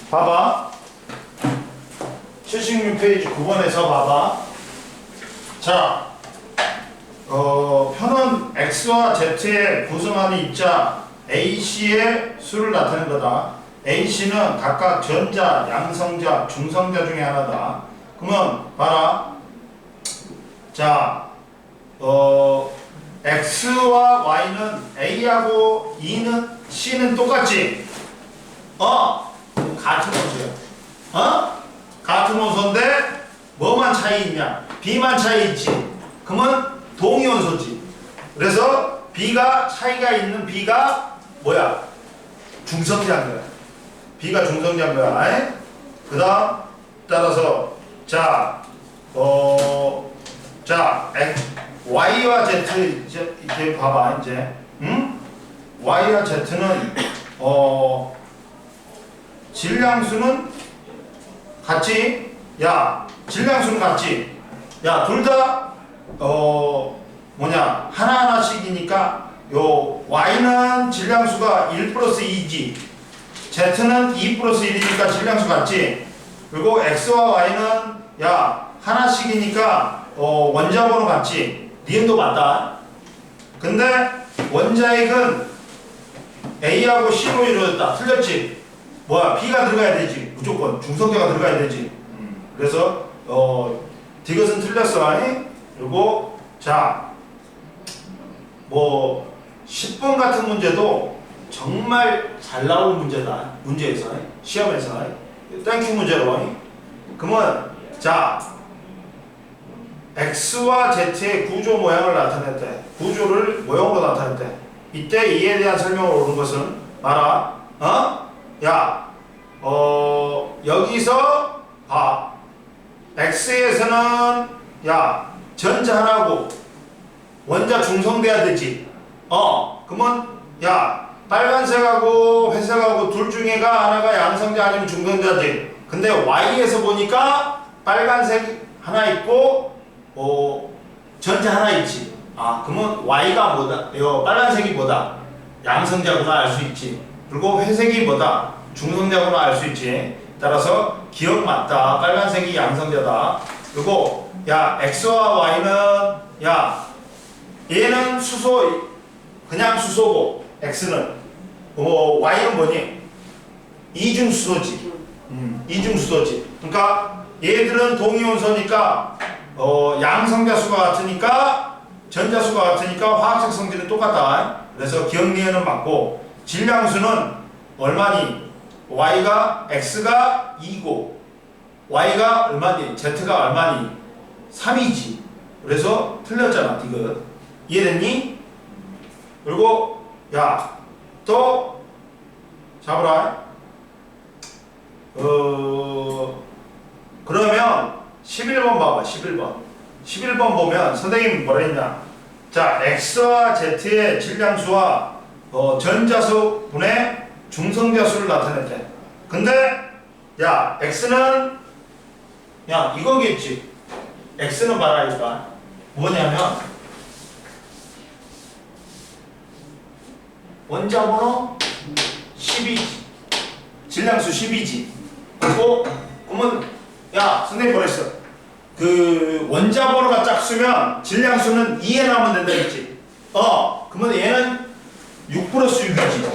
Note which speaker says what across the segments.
Speaker 1: 봐봐. 76페이지 9번에서 봐봐. 자, 편은 x와 z의 구성하는 입자 AC의 수를 나타낸 거다. AC는 각각 전자, 양성자, 중성자 중에 하나다. 그러면 봐라. 자, x와 y는 A하고 C는 똑같지? 같은 원소야. 같은 원소인데 뭐만 차이 있냐? B만 차이 있지. 그러면 동위원소지. 그래서 B가 차이가 있는 B가 뭐야? 중성자인 거야. B가 중성자인 거야. 그 다음 따라서 자, Y와 Z 이렇게 봐봐 이제. Y와 Z는 질량수는 같지? 야, 질량수는 같지? 야, 둘 다 하나하나씩이니까 요 Y는 질량수가 1 플러스 2지, Z는 2 플러스 1이니까 질량수 같지? 그리고 X와 Y는 야, 하나씩이니까 원자번호 같지? 니은도 맞다. 근데 원자핵은 A하고 C로 이루어졌다. 틀렸지? 뭐야? B가 들어가야 되지. 무조건 중성자가 들어가야 되지. 그래서 디귿은 틀렸어. 그리고 자, 뭐 10번 같은 문제도 정말 잘 나온 문제다. 문제에서 시험에서 땡큐 문제로. 그러면 자, X와 Z의 구조 모양을 나타냈대. 구조를 모형으로 나타냈대. 이때 이에 대한 설명을 오는 것은 봐라. 야, 여기서 봐. X에서는 야, 전자 하나고 원자 중성돼야 되지. 그러면 야, 빨간색하고 회색하고 둘 중에가 하나가 양성자 아니면 중성자지. 근데 Y에서 보니까 빨간색 하나 있고 전자 하나 있지. 그러면 Y가 뭐다? 빨간색이 뭐다? 양성자구나 알 수 있지. 그리고 회색이 뭐다? 중성자구나 알 수 있지. 따라서 기억 맞다. 빨간색이 양성자다. 그리고 야, X와 Y는 야, 얘는 수소, 그냥 수소고 X는 Y는 뭐니? 이중수소지. 이중수소지. 그러니까 얘들은 동위원소니까 양성자수가 같으니까 전자수가 같으니까 화학적 성질은 똑같다. 그래서 기억리에는 맞고, 질량수는 얼마니? X가 2고 Y가 얼마니? Z가 얼마니? 3이지. 그래서 틀렸잖아. 디귿. 이해됐니? 그리고 야, 또 잡으라. 그러면 11번 봐봐. 11번 보면 선생님이 뭐라 했냐? 자, X와 Z의 질량수와 전자수 분의 중성자수를 나타냈대. 근데 야, X는 야, 이거겠지. X는 봐라. 이거 뭐냐면 원자번호 10이지. 질량수 10이지. 그리고 그러면 야, 선생님 뭐라 했어? 그 원자번호가 짝수면 질량수는 2에 나오면 된다 했지. 그러면 얘는 6 플러스 6이지.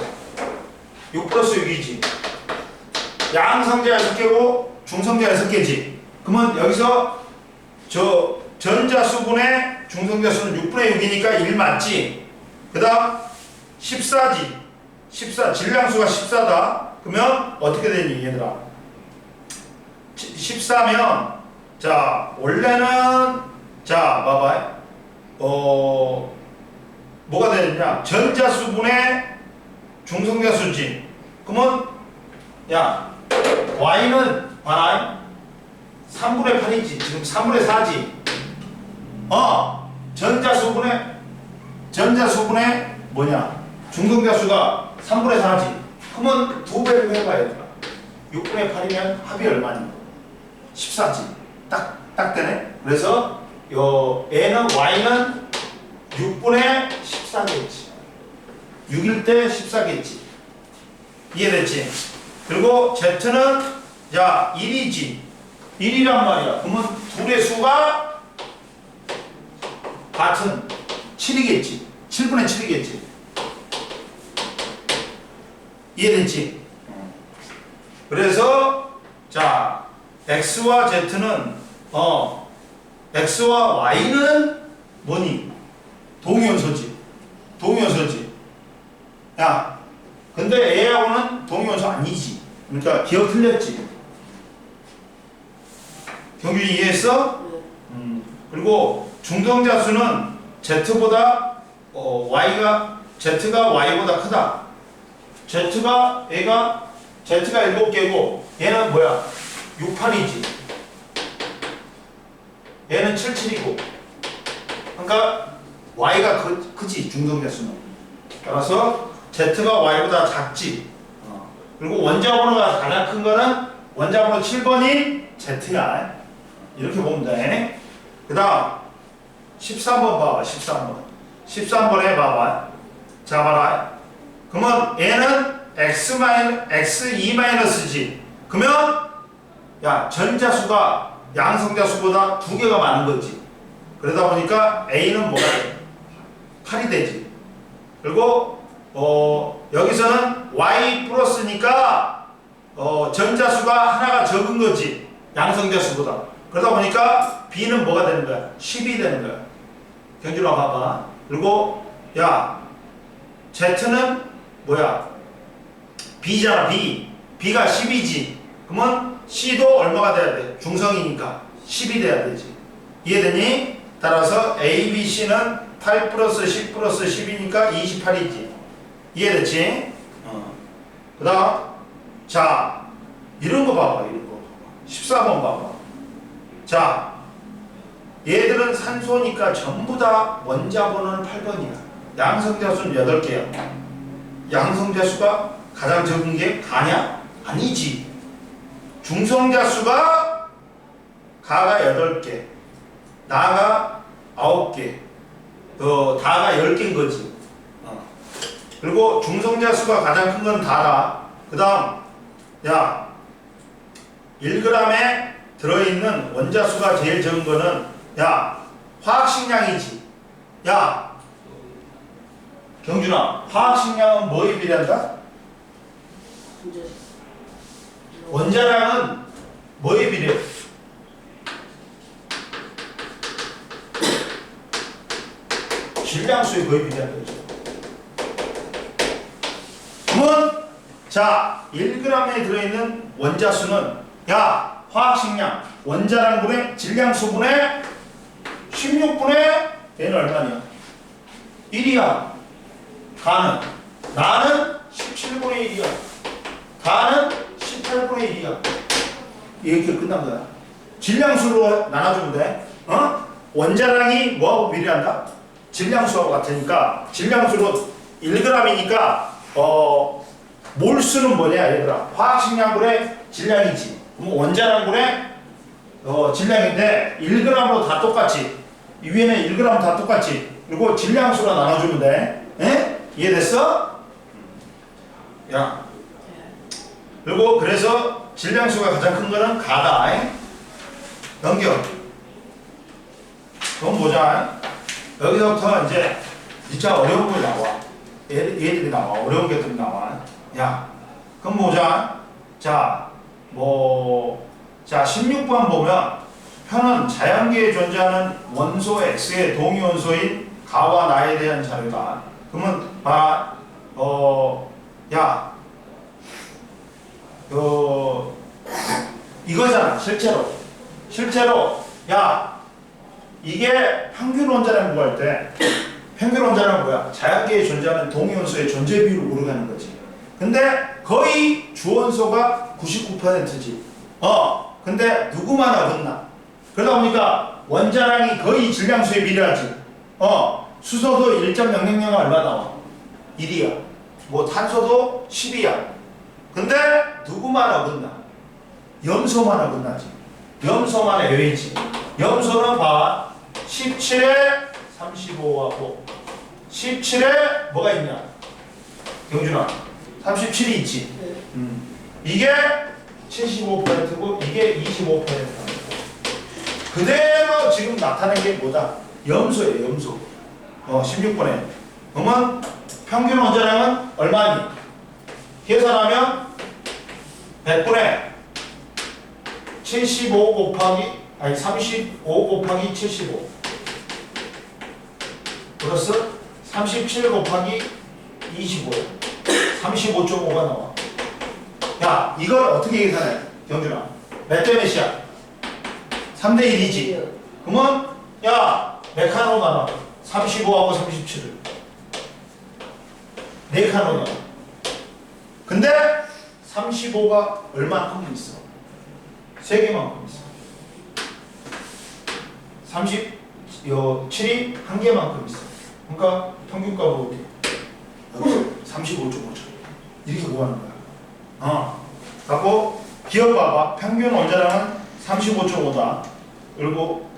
Speaker 1: 6 플러스 6이지. 양성자 6개고 중성자 6개지. 그러면 여기서 저 전자수분의 중성자수는 6분의 6이니까 1 맞지? 그 다음 14지. 14, 질량수가 14다. 그러면 어떻게 되니 얘들아? 14면 자, 원래는 자, 봐봐. 뭐가 되느냐? 전자수분의 중성자수지. 그러면 야, Y는 봐라. 3분의 8이지. 지금 3분의 4지. 전자수분의 뭐냐? 중성자수가 3분의 4지. 그러면 2배를 해봐야 돼. 6분의 8이면 합이 얼마니? 14지. 딱 되네. 그래서 얘는 Y는 6분의 14겠지. 6일 때 14겠지. 이해됐지? 그리고 Z는 야 1이지. 1이란 말이야. 그러면 둘의 수가 같은 7이겠지. 7분의 7이겠지. 이해됐지? 그래서 자 X와 Z는 X와 Y는 뭐니? 동위원소지. 동위원소지. 야 근데 A하고는 동위원소 아니지. 그러니까 기억 틀렸지. 경준이 이해했어? 그리고 중성자수는 Z보다 Z가 Y보다 크다. Z가 7개고 얘는 뭐야? 6, 8이지. 얘는 7, 7이고. 그러니까 Y가 크지 중성자수는. 따라서 Z가 Y보다 작지. 그리고 원자번호가 가장 큰 거는 원자번호 7번인 Z야. 이렇게 보면 돼. 그 다음 13번 봐봐. 13번에 봐봐. 자 봐라. 그러면 얘는 X2-지. 그러면 야 전자수가 양성자수보다 2개가 많은 거지. 그러다 보니까 A는 뭐가 돼? 8이 되지. 그리고 여기서는 Y 플러스니까 전자수가 하나가 적은 거지. 양성자수보다. 그러다 보니까 B는 뭐가 되는 거야? 10이 되는 거야. 경준아 봐봐. 그리고 야 Z는 뭐야? B잖아. B가 10이지. 그러면 C도 얼마가 돼야 돼? 중성이니까 10이 돼야 되지. 이해되니? 따라서 A, B, C는 8 플러스 10 플러스 10이니까 28이지. 이해됐지? 그 다음 자 이런 거 봐봐. 이런 거 14번 봐봐. 자 얘들은 산소니까 전부 다 원자번호는 8번이야. 양성자수는 8개야. 양성자수가 가장 적은 게 가냐? 아니지. 중성자수가 가가 8개, 나가 9개, 다가 10개인 거지. 그리고 중성자수가 가장 큰 건 다다. 그 다음 야 1g에 들어있는 원자수가 제일 적은 거는 야 화학식량이지. 야 경준아 화학식량은 뭐에 비례한다? 원자량은 뭐에 비례해? 질량수에 거의 비례한다. 그렇죠? 그러면 자 1g에 들어있는 원자수는 야 화학식량 원자량분의 질량수분의 16분의 얘는 얼마냐? 1이야. 가는 나는 17분의 1이야. 가는 18분의 1이야. 이렇게 끝난 거야. 질량수로 나눠주면 돼. 원자량이 뭐하고 비례한다? 질량수하고 같으니까 질량수로 1g이니까 몰수는 뭐냐 얘들아? 화학식량분의 질량이지. 그럼 원자량분의 질량인데 1g으로 다 똑같이 이 위에는 1g 다 똑같이 그리고 질량수로 나눠주면 돼. 에? 이해됐어? 야 그리고 그래서 질량수가 가장 큰 거는 가다. 넘겨. 그럼 보자. 여기서부터 이제 진짜 어려운 거 나와. 얘들이 나와. 어려운 것들이 나와. 야 그럼 보자. 자 16번 보면 편은 자연계에 존재하는 원소 X의 동위원소인 가와 나에 대한 자료다. 그러면 봐. 이거잖아. 실제로 야 이게 평균 원자량 구할 때 평균 원자량은 뭐야? 자연계에 존재하는 동위원소의 존재 비율을 모르가는 거지. 근데 거의 주원소가 99%지. 근데 누구만 어긋나? 그러다 보니까 원자량이 거의 질량수에 비례하지. 수소도 1.000가 얼마 나와? 1이야. 뭐 탄소도 10이야. 근데 누구만 어긋나? 염소만 어긋나지. 염소만 A지. 염소는 봐. 17에 35하고 17에 뭐가 있냐? 경준아 37이 있지. 이게 75%고 이게 25%. 그대로 지금 나타낸 게 뭐다? 염소예요, 염소. 16번에. 그러면 평균 원자량은 얼마니? 계산하면 100분의 75 곱하기, 아니 35 곱하기 75 플러스 37 곱하기 25야. 35.5가 나와. 야, 이걸 어떻게 계산해? 경준아. 몇 대 몇이야? 3대 1이지. 그러면 야, 몇 칸으로 나눠? 35하고 37을. 4칸으로 나눠. 근데 35가 얼마만큼 있어? 3개만큼 있어. 37이 1개만큼 있어. 그러니까 평균값은 어디? 35.5점. 이렇게 구하는 거야. 갖고 기억 봐봐. 평균 원자량은 35.5다. 그리고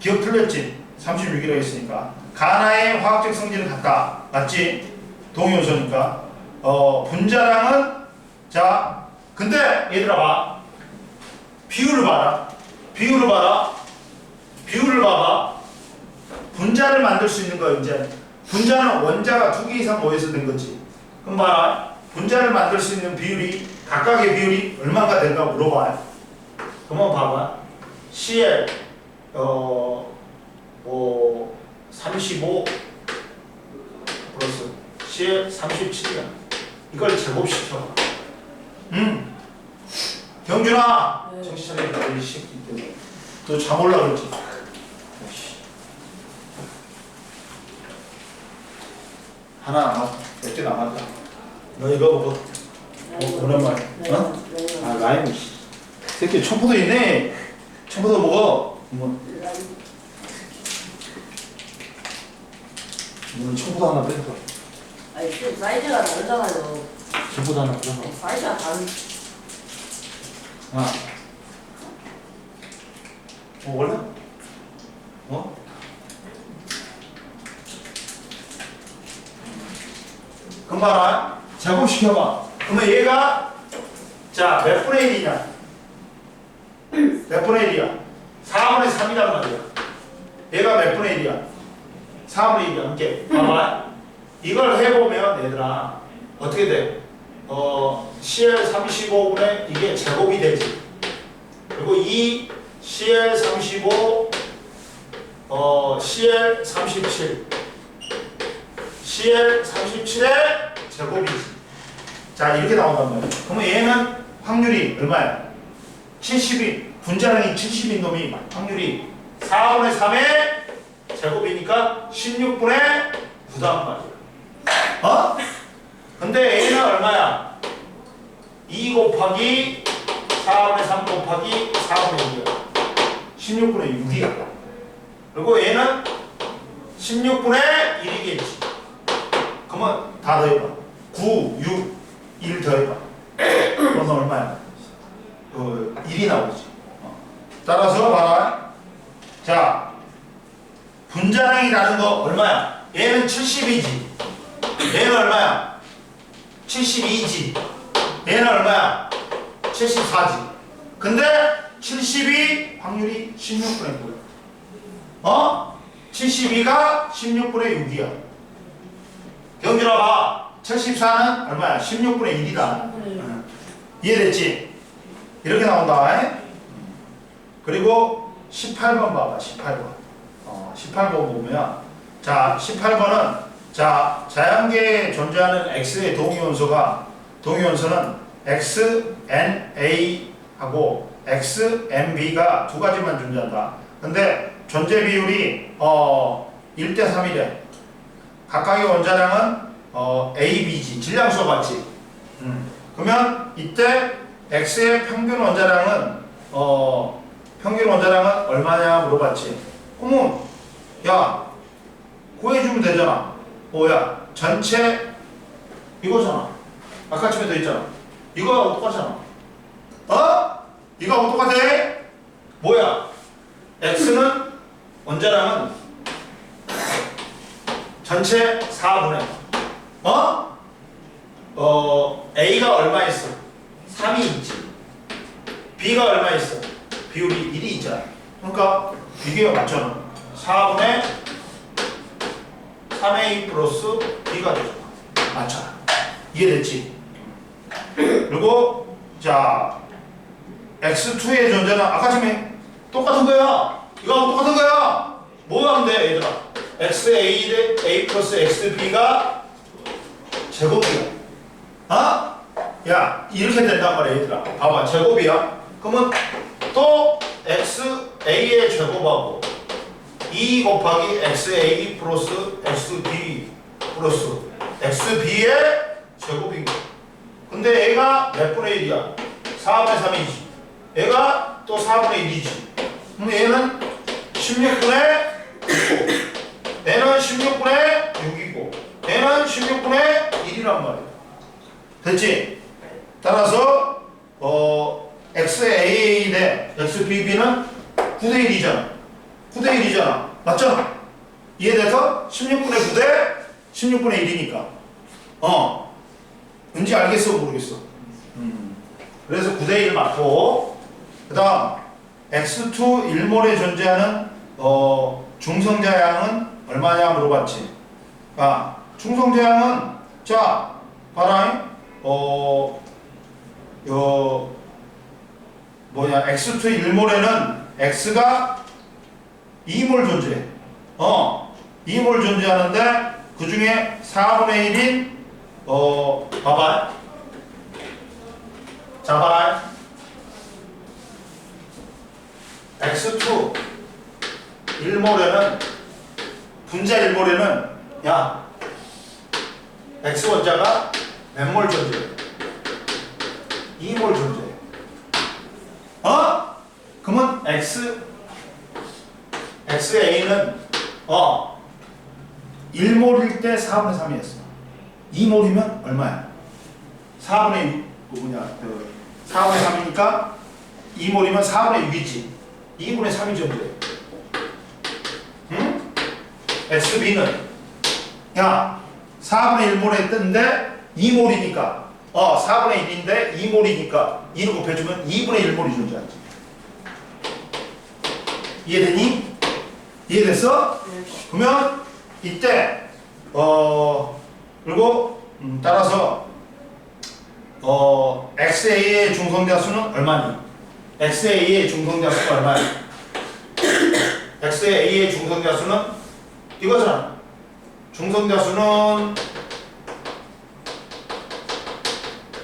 Speaker 1: 기억 틀렸지? 36이라고 했으니까. 가나의 화학적 성질은 같다. 맞지? 동위원소니까. 분자량은 자, 근데 얘들아 봐. 비율을 봐라. 비율을 봐라. 비율을 봐봐. 분자를 만들 수 있는 거야, 이제. 분자는 원자가 2개 이상 모여서 된 거지. 그럼 봐라. 분자를 만들 수 있는 비율이, 각각의 비율이 얼마가 될까 물어봐요. 그러면 봐봐. CL, 35 플러스 CL 37이야. 이걸 제곱시켜봐. 경준아!
Speaker 2: 네.
Speaker 1: 정신 차리니까 이 새끼 때문에. 너 잠 올라 그랬지? 하나 남았다. 몇 개 남았다. 너 이거 먹어. 오랜만에. 어? 아, 라임. 새끼 청포도 있네. 청포도 먹어. 오늘 청포도 하나 빼서.
Speaker 2: 아니, 그 사이즈가 다르잖아요.
Speaker 1: 청포도 하나 빼서.
Speaker 2: 사이즈가 다른.
Speaker 1: 아. 원래? 그럼 봐라. 제곱시켜봐. 그러면 얘가 자, 몇 분의 1이냐? 몇 분의 1이야? 4분의 3이란 말이야. 얘가 몇 분의 1이야? 4분의 1이야. 함께. 봐봐. 이걸 해보면 얘들아 어떻게 돼? CL 35분의 이게 제곱이 되지. 그리고 이 CL 35 CL 37 CL 37의 제곱이지. 자, 이렇게 나온단 말이야. 그러면 얘는 확률이 얼마야? 70이, 분자량이 70인 놈이 확률이 4분의 3의 제곱이니까 16분의 9단 말이야. 근데 A는 얼마야? 2 곱하기 4분의 3 곱하기 4분의 6이야. 16분의 6이야. 그리고 얘는 16분의 1이겠지. 그러면 다 더해봐. 9, 6, 1 더해봐. 그러면 얼마야? 1이 나오지. 따라서 봐라. 자, 분자량이 다른 거 얼마야? 얘는 70이지. 얘는 얼마야? 72지. 얘는 얼마야? 74지. 근데 72 확률이 16분의 9야. 72가 16분의 6이야. 경준아 봐. 74는 얼마야? 16분의 1이다. 이해됐지? 이렇게 나온다. 그리고 18번 봐봐. 18번. 18번 보면 자, 18번은 자, 자연계에 존재하는 X의 동위원소는 XNA하고 XNB가 두 가지만 존재한다. 근데 존재 비율이 1대 3이래. 각각의 원자량은 ABG, 질량수 맞지? 그러면 이때 X의 평균 원자량은 얼마냐 물어봤지? 그러면 야, 구해주면 되잖아. 뭐야? 전체 이거잖아. 아까쯤에 더 있잖아. 이거하고 똑같잖아. 이거하고 똑같아? 뭐야? X는 원자량은 전체 4분의 A가 얼마 있어? 3이 B가 얼마 있어? 비율이 1이 있잖아. 그러니까 비교가 맞잖아. 4분의 3A 플러스 B가 되잖아. 맞잖아. 이해됐지? 그리고 자 X2의 존재는 아까 전에 똑같은 거야. 이거하고 똑같은 거야. 뭐 하면 돼 얘들아? XA 대 A 플러스 XB가 제곱이야. 어? 야 이렇게 된단 말이야 얘들아. 봐봐 제곱이야. 그러면 또 XA의 제곱하고 2 곱하기 XA 플러스 XB 플러스 XB의 제곱인 거야. 근데 얘가 몇 분의 1이야? 4분의 3이지. 얘가 또 4분의 1이지. 그럼 얘는 16분의 9고 얘는 16분의 6이고 얘는 16분의 1이란 말이야. 됐지? 따라서 XAA 대 XBB는 9대 1이잖아. 9대 1이잖아. 맞잖아? 이해돼서 16분의 9대 16분의 1이니까. 뭔지 알겠어? 모르겠어? 그래서 9대 1 맞고, 그 다음 X2 1몰에 존재하는 중성자양은 얼마냐 물어봤지. 중성자양은 자 봐라. X2 1몰에는 X가 2몰 존재해. 2몰 존재하는데 그 중에 4분의 1인 봐봐. 자 봐라. X2 1몰에는 분자 1몰에는 야 X 원자가 몇 몰 존재해? 2몰 존재해. 그러면 XA는 1몰일 때 4분의 3이었어. 2몰이면 얼마야? 4분의 4분의 3이니까 2몰이면 4분의 6이지. 2분의 3이 존재해. 응? XB는 야 4분의 1몰에 떴는데 2몰이니까 4분의 1인데 2몰이니까 2를 곱해주면 2분의 1몰이 존재하지. 이해되니? 이해됐어? 그러면 이때 그리고 따라서 XA의 중성자 수는 얼마니? XA의 중성자 수가 얼마야? XA의 중성자 수는 이거잖아. 중성자 수는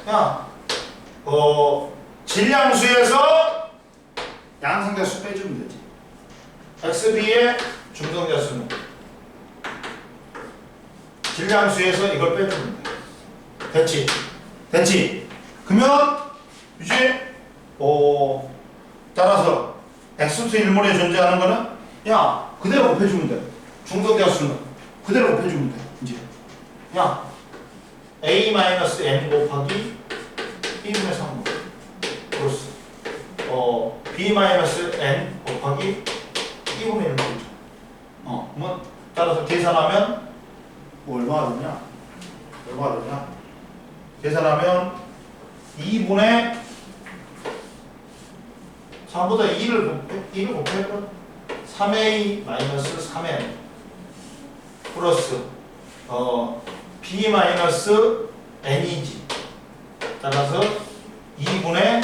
Speaker 1: 야 질량수에서 양성자 수 빼주면 되지. XB의 중성자 수는 질량수에서 이걸 빼주면 돼. 됐지? 됐지? 그러면 이제 따라서 X2 1몰에 존재하는 거는 야 그대로 곱해주면 돼. 중성자 수는 그대로 곱해주면 돼. 이제 야 A-N 곱하기 1분의 3 플러스 B-N 곱하기 2분의 1 되죠. 그러면 따라서 계산하면 뭐 얼마가 되냐? 얼마가 되냐? 계산하면 2분의 3보다 2를 곱해서 3A-3N 플러스 B-N이지. 따라서 2분의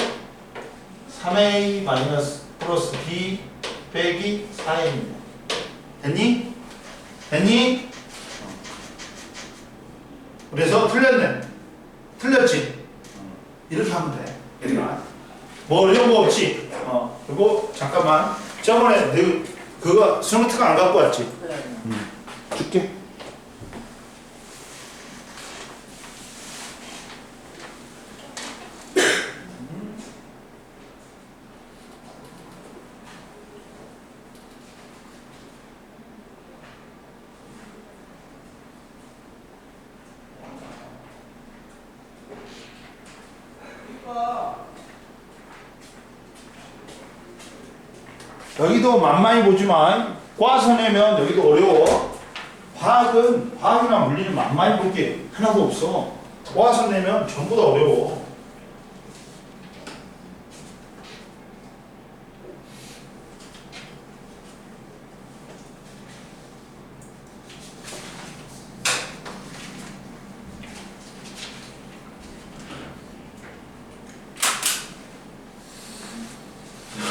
Speaker 1: 3A- 플러스 B 빼기 4N입니다. 됐니? 됐니? 그래서 틀렸네. 틀렸지? 이렇게 하면 돼. 얘들아. 뭐 어려운 거 없지? 그리고 잠깐만. 저번에 너 그거 스노트가 안 갖고 왔지?
Speaker 2: 네.
Speaker 1: 줄게. 여기도 만만히 보지 마. 꽈서 내면 여기도 어려워. 과학이나 물리는 만만히 볼 게 하나도 없어. 꽈서 내면 전부 다 어려워.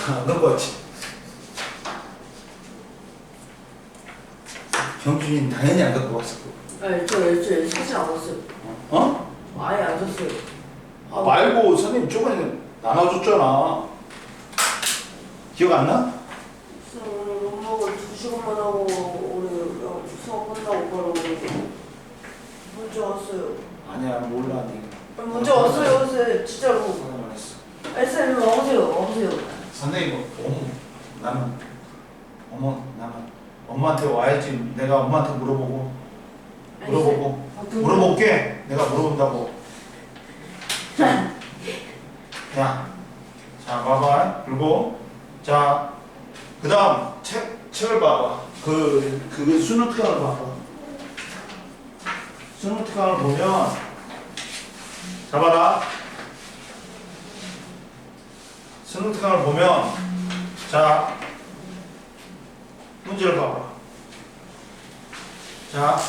Speaker 1: 안 갖고 왔지. 경준이는 당연히 안 갖고 왔을 거고.
Speaker 2: 아니 저 사진 안 왔어요.
Speaker 1: 어?
Speaker 2: 아예 안 줬어요.
Speaker 1: 아, 말고 선생님 저번에 나눠줬잖아. 기억 안 나?
Speaker 2: 오늘 엄마가 2시간만 하고 오늘 수업 끝나고 바로 문제 왔어요.
Speaker 1: 아니야 몰라 니.
Speaker 2: 문제 왔어요 선생님 진짜로.
Speaker 1: 선생님 했어.
Speaker 2: 선생님 일로 와보세요.
Speaker 1: 선생님 나는 엄마한테 와야지. 내가 엄마한테 물어볼게. 내가 물어본다고. 자, 봐봐. 그리고 자, 그다음 책을 봐봐. 그 수능특강을 봐봐. 수능특강을 보면 잡아라. 수능특강을 보면 자 문제를 봐봐. 자,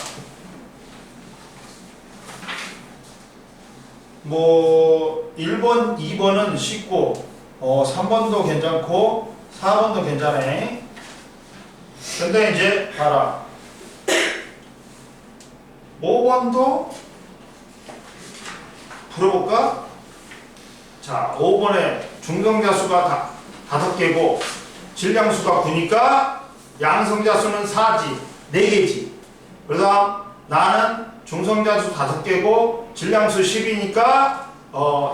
Speaker 1: 뭐 1번, 2번은 쉽고 3번도 괜찮고 4번도 괜찮네. 근데 이제 봐라. 5번도 풀어볼까? 자, 5번에 중성자수가 5개고 질량수가 9니까 양성자수는 4지, 4개지. 그래서 나는 중성자수 5개고 질량수 10이니까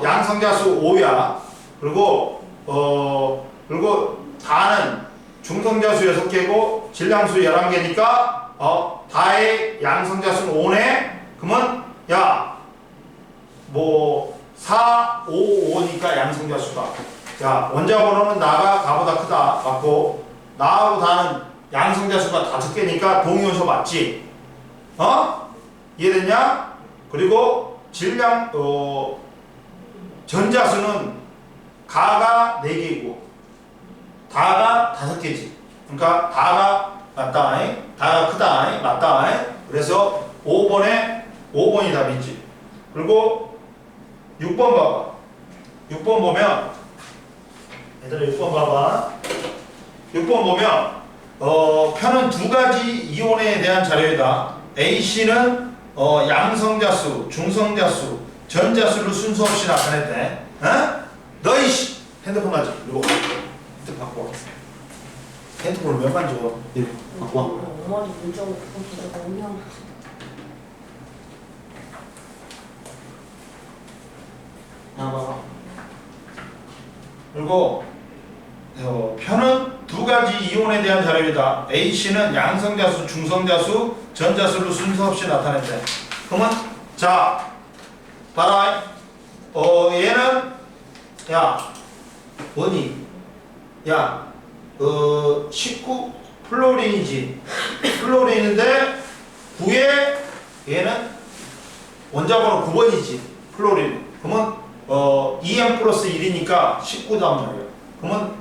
Speaker 1: 양성자수 5야. 그리고 다는 중성자수 6개고 질량수 11개니까 다의 양성자수는 5네. 그러면 야, 뭐 4, 5, 5니까 양성자수가. 자, 원자번호는 나가 가보다 크다. 맞고 나하고 다는 양성자수가 5개니까 동의요소 맞지? 이해됐냐? 그리고 질량 전자수는 가가 4개이고 다가 5개지. 그러니까 다가 맞다. 다가 크다. 맞다. 그래서 5번이 답이지. 그리고 6번 봐봐. 6번 보면 얘들아 6번 봐봐. 6번 보면 편은 2가지 이온에 대한 자료이다. A씨는 양성자수, 중성자수, 전자수를 순서 없이 나타냈대. 너희 씨 핸드폰 가지. 이거 핸드폰 갖고 와. 핸드폰을 몇 만져? 이거 갖고 와.
Speaker 2: 엄마도 문자 오고 진짜 너무
Speaker 1: 봐봐. 그리고 편은 2가지 이온에 대한 자료이다. A씨는 양성자수, 중성자수, 전자수를 순서 없이 나타냈대. 그러면 자 봐라. 얘는 야 뭐니? 야 19 플로린이지. 플로린인데 9에 얘는 원자번호 9번이지. 플로린. 그러면 EM 플러스 1이니까 19단 말이야. 그러면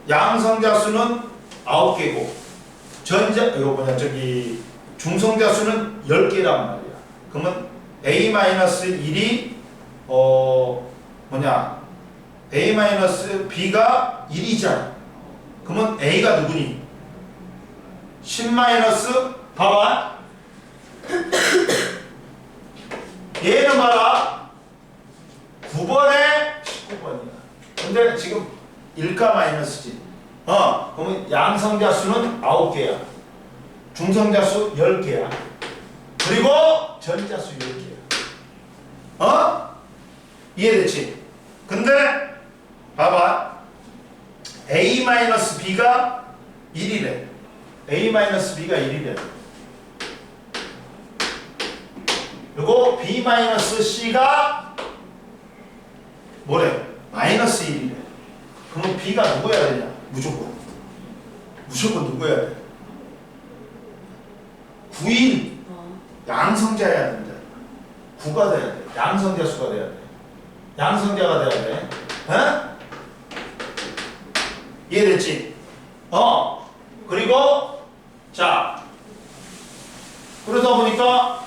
Speaker 1: 양성자수는 9개고 중성자수는 10개란 말이야. 그러면 A-1이 A-B가 1이잖아. 그러면 A가 누구니? 10 봐봐. 얘는 봐라. 9번에 19번이야. 근데 지금 1가 마이너스지. 그러면 양성자수는 9개야. 중성자수 10개야. 그리고 전자수 10개야. 이해됐지? 근데 봐봐. A-B가 1이래. A-B가 1이래. 그리고 B-C가 뭐래? 마이너스 1이래. 그럼 B가 누구여야 되냐? 무조건 누구여야 돼? 9인 양성자여야 된다. 9가 돼야 돼. 양성자수가 돼야 돼. 양성자가 돼야 돼. 이해됐지? 그리고 자 그러다 보니까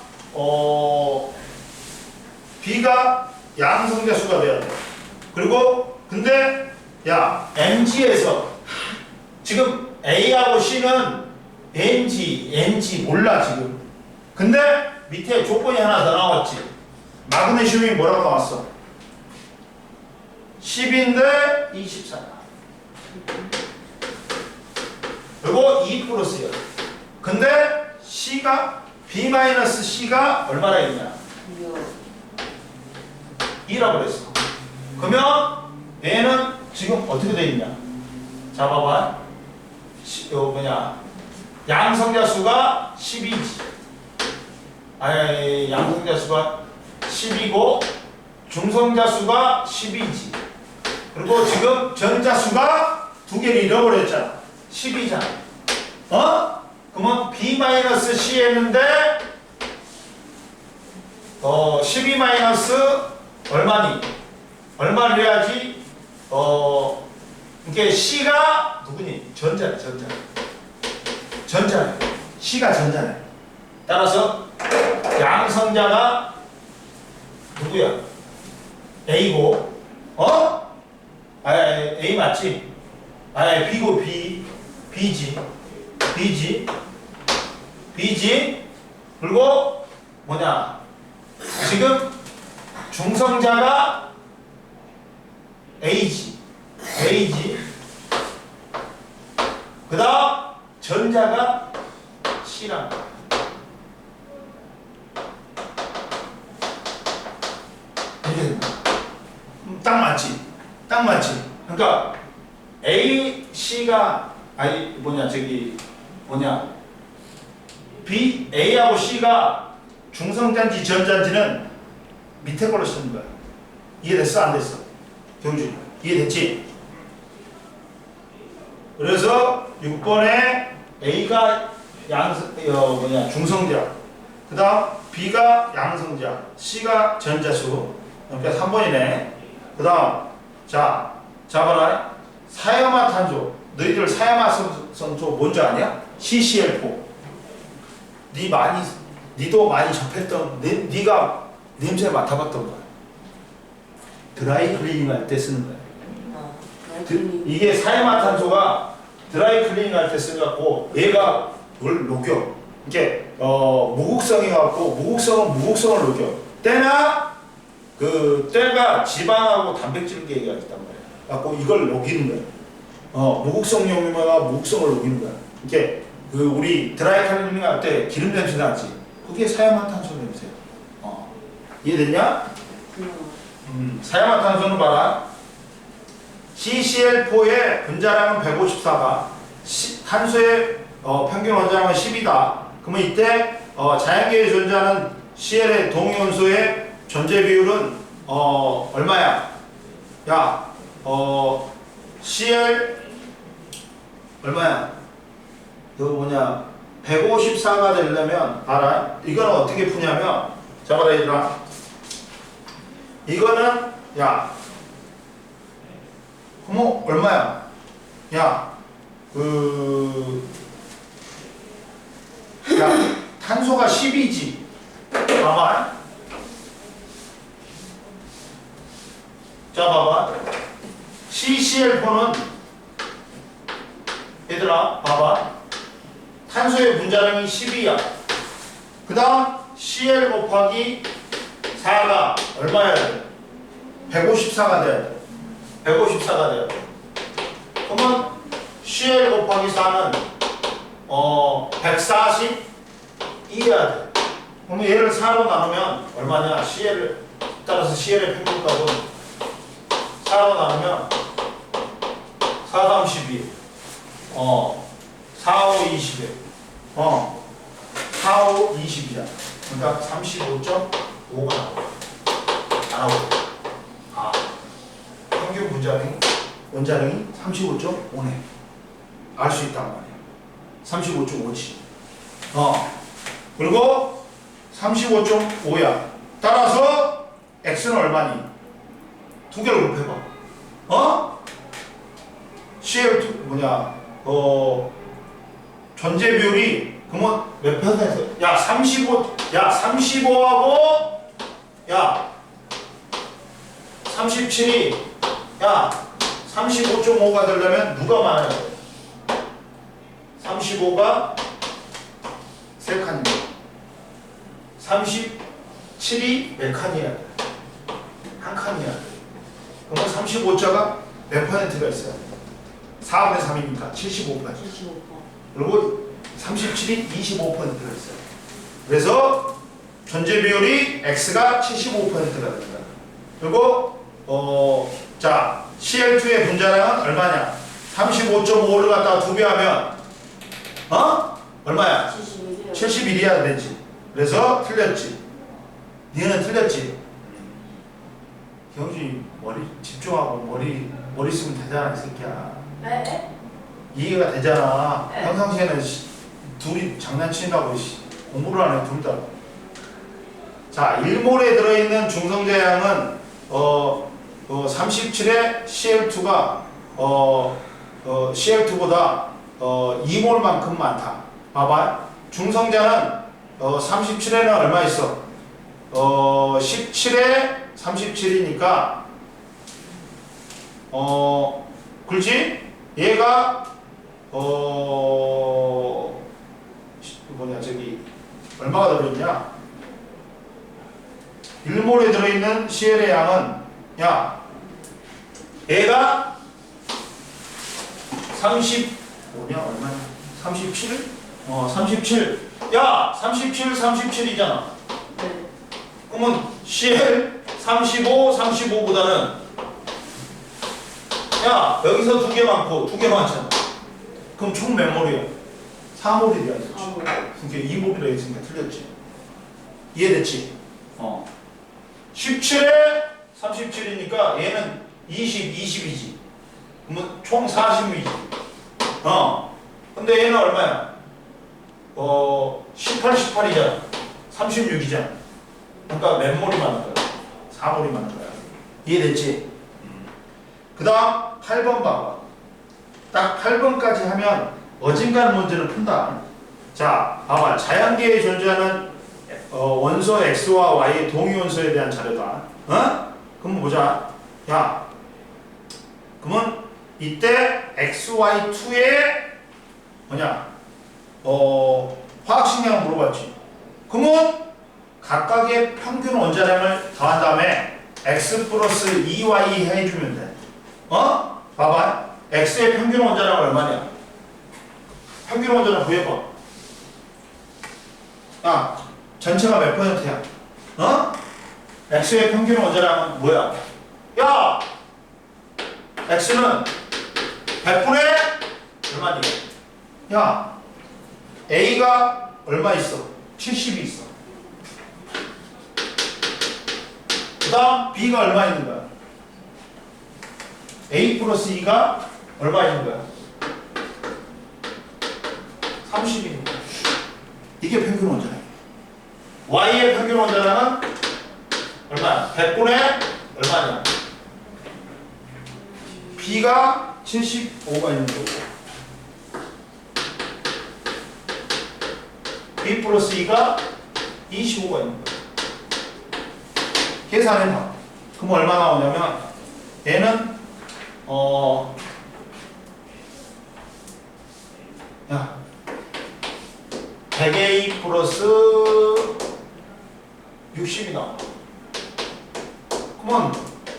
Speaker 1: B가 양성자수가 돼야 돼. 그리고 근데 야, MG에서 지금 A하고 C는 NG 몰라 지금. 근데 밑에 조건이 하나 더 나왔지. 마그네슘이 뭐라고 나왔어? 10인데 24다. 그리고 2 플러스야. 근데 C가 B-C가 얼마나 있냐? 2라고 그랬어. 그러면 얘는 지금 어떻게 돼 있냐? 자, 봐봐. 양성자 수가 12지. 아니, 양성자 수가 10이고, 중성자 수가 12지. 그리고 지금 전자 수가 두 개를 잃어버렸잖아. 10이잖아. 어? 그러면 B-C 했는데, 12 마이너스 얼마니? 얼마를 해야지? 이게 C가 누구니? 전자네. C가 전자네. 따라서 양성자가 누구야? A고, A 맞지? B고 B지. 그리고 뭐냐? 지금 중성자가 A지. 그 다음 전자가 C란 거야. 이게 된다. 딱 맞지. 그러니까 A, C가 A하고 C가 중성자인지 전자인지는 밑에 걸로 쓰는 거야. 이해됐어? 안 됐어? 경준 이해됐지? 그래서 6번에 A가 중성자, 그 다음 B가 양성자, C가 전자수. 그러니까 3번이네. 그 다음 자 봐라. 사야마탄소. 너희들 사야마탄소 뭔지 아냐? CCl4. 니도 많이 접했던, 니가 냄새 맡아봤던 거야. 드라이 클리닝 할 때 쓰는 거야. 이게 사야마탄소가 드라이 클리닝 할 때 쓰갖고 얘가 뭘 녹여. 이게 무극성이 갖고 무극성은 무극성을 녹여. 때가 지방하고 단백질 계기가 있단 말이야. 갖고 이걸 녹이는 거야. 무극성 용매가 무극성을 녹이는 거야. 이게 우리 드라이 클리닝 할 때 기름 냄새 나지. 그게 사야마탄소 냄새야. 이해됐냐? 사야마탄소는 봐라. CCl4의 분자량은 154가 탄소의 평균 원자량은 10이다. 그러면 이때 자연계의 존재하는 Cl의 동위원소의 존재 비율은 얼마야? 야, Cl 얼마야? 154가 되려면 알아? 이거는 어떻게 푸냐면, 잡아라 얘들아. 이거는 그럼 얼마야? 탄소가 10이지. 봐봐. 자, 봐봐. CCl4는 얘들아, 봐봐. 탄소의 분자량이 10이야. 그 다음 Cl 곱하기 4가 얼마야 돼? 154가 돼야 돼. 154가 돼야 돼. 그러면 Cl 곱하기 4는 142여야 돼. 그러면 얘를 4로 나누면 얼마냐? 따라서 Cl의 평균값은 4로 나누면 4, 3, 12 4, 5, 20에 4, 5, 20이잖아. 그러니까 35.5가 나오고 평균 원자량이 35.5네. 알 수 있단 말이야. 35.5지. 그리고 35.5야. 따라서 X는 얼마니? 두 개를 곱해봐. CL2 존재 비율이 그러면 몇 퍼센트? 35하고 37이 35.5가 되려면 누가 많아요? 35가 3칸입니다. 37이 몇 칸이야? 한 칸이야. 그러면 35자가 몇 퍼센트가 있어요? 4분의 3이니까 75%.
Speaker 2: 75%.
Speaker 1: 그리고 37이 25%가 있어요. 그래서 존재 비율이 X가 75%가 됩니다. 그리고 자 CL2의 분자량은 얼마냐? 35.5를 갖다가 2배 하면 얼마야?
Speaker 2: 71이요.
Speaker 1: 71이어야 되지. 그래서 틀렸지. 니는 틀렸지. 경준이 머리 집중하고 머리 쓰면 되잖아 이 새끼야.
Speaker 2: 네?
Speaker 1: 이해가 되잖아.
Speaker 2: 네.
Speaker 1: 평상시에는 둘이 장난치느라고 공부를 안 해, 둘 다. 자, 1몰에 들어있는 중성자양은 37의 CL2가 CL2보다 2몰만큼 많다. 봐봐. 중성자는 37에는 얼마 있어? 17에 37이니까 그렇지? 얘가 얼마가 들어있냐? 1몰에 들어있는 CL의 양은 야 얘가 얼마냐? 37? 37. 야 37, 37이잖아.
Speaker 2: 네.
Speaker 1: 그러면 CL 35, 35보다는 야 여기서 2개 많고 2개 많잖아. 그럼 총 몇 몰이야? 4몰이 돼야지.
Speaker 2: 4몰.
Speaker 1: 그게 2몰이라 했으니까 틀렸지. 이해됐지? 17에 37이니까 얘는 20, 20이지. 그러면 총 40이지. 근데 얘는 얼마야? 18, 18이잖아. 36이잖아. 그러니까 몇 몰이 많은 거야? 4몰이 많은 거야. 이해됐지? 그 다음 8번 봐봐. 딱 8번까지 하면 어딘가는 문제를 푼다. 자, 봐봐. 자연계에 존재하는 원소 X와 Y의 동위원소에 대한 자료다. 그럼 보자. 야, 그러면 이때 XY2의 뭐냐? 화학식량을 물어봤지. 그러면 각각의 평균 원자량을 더한 다음에 X 플러스 2Y 해주면 돼. 봐봐. X의 평균 원자량은 얼마냐? 평균 원자량 구해봐. 야, 전체가 몇 퍼센트야? X의 평균 원자량은 뭐야? 야! X는 100분의 얼마니? 야, A가 얼마 있어? 70이 있어. 그 다음 B가 얼마 있는 거야? A 플러스 2가 얼마 있는 거야? 30인 거야. 이게 평균 원자량. Y의 평균 원자량은 얼마야? 100분의 얼마냐? B가 75가 있는 거고 B 플러스 2가 25가 있는 거야. 계산해봐. 그럼 얼마 나오냐면 얘는 야 100A 플러스 60이 나와. 그러면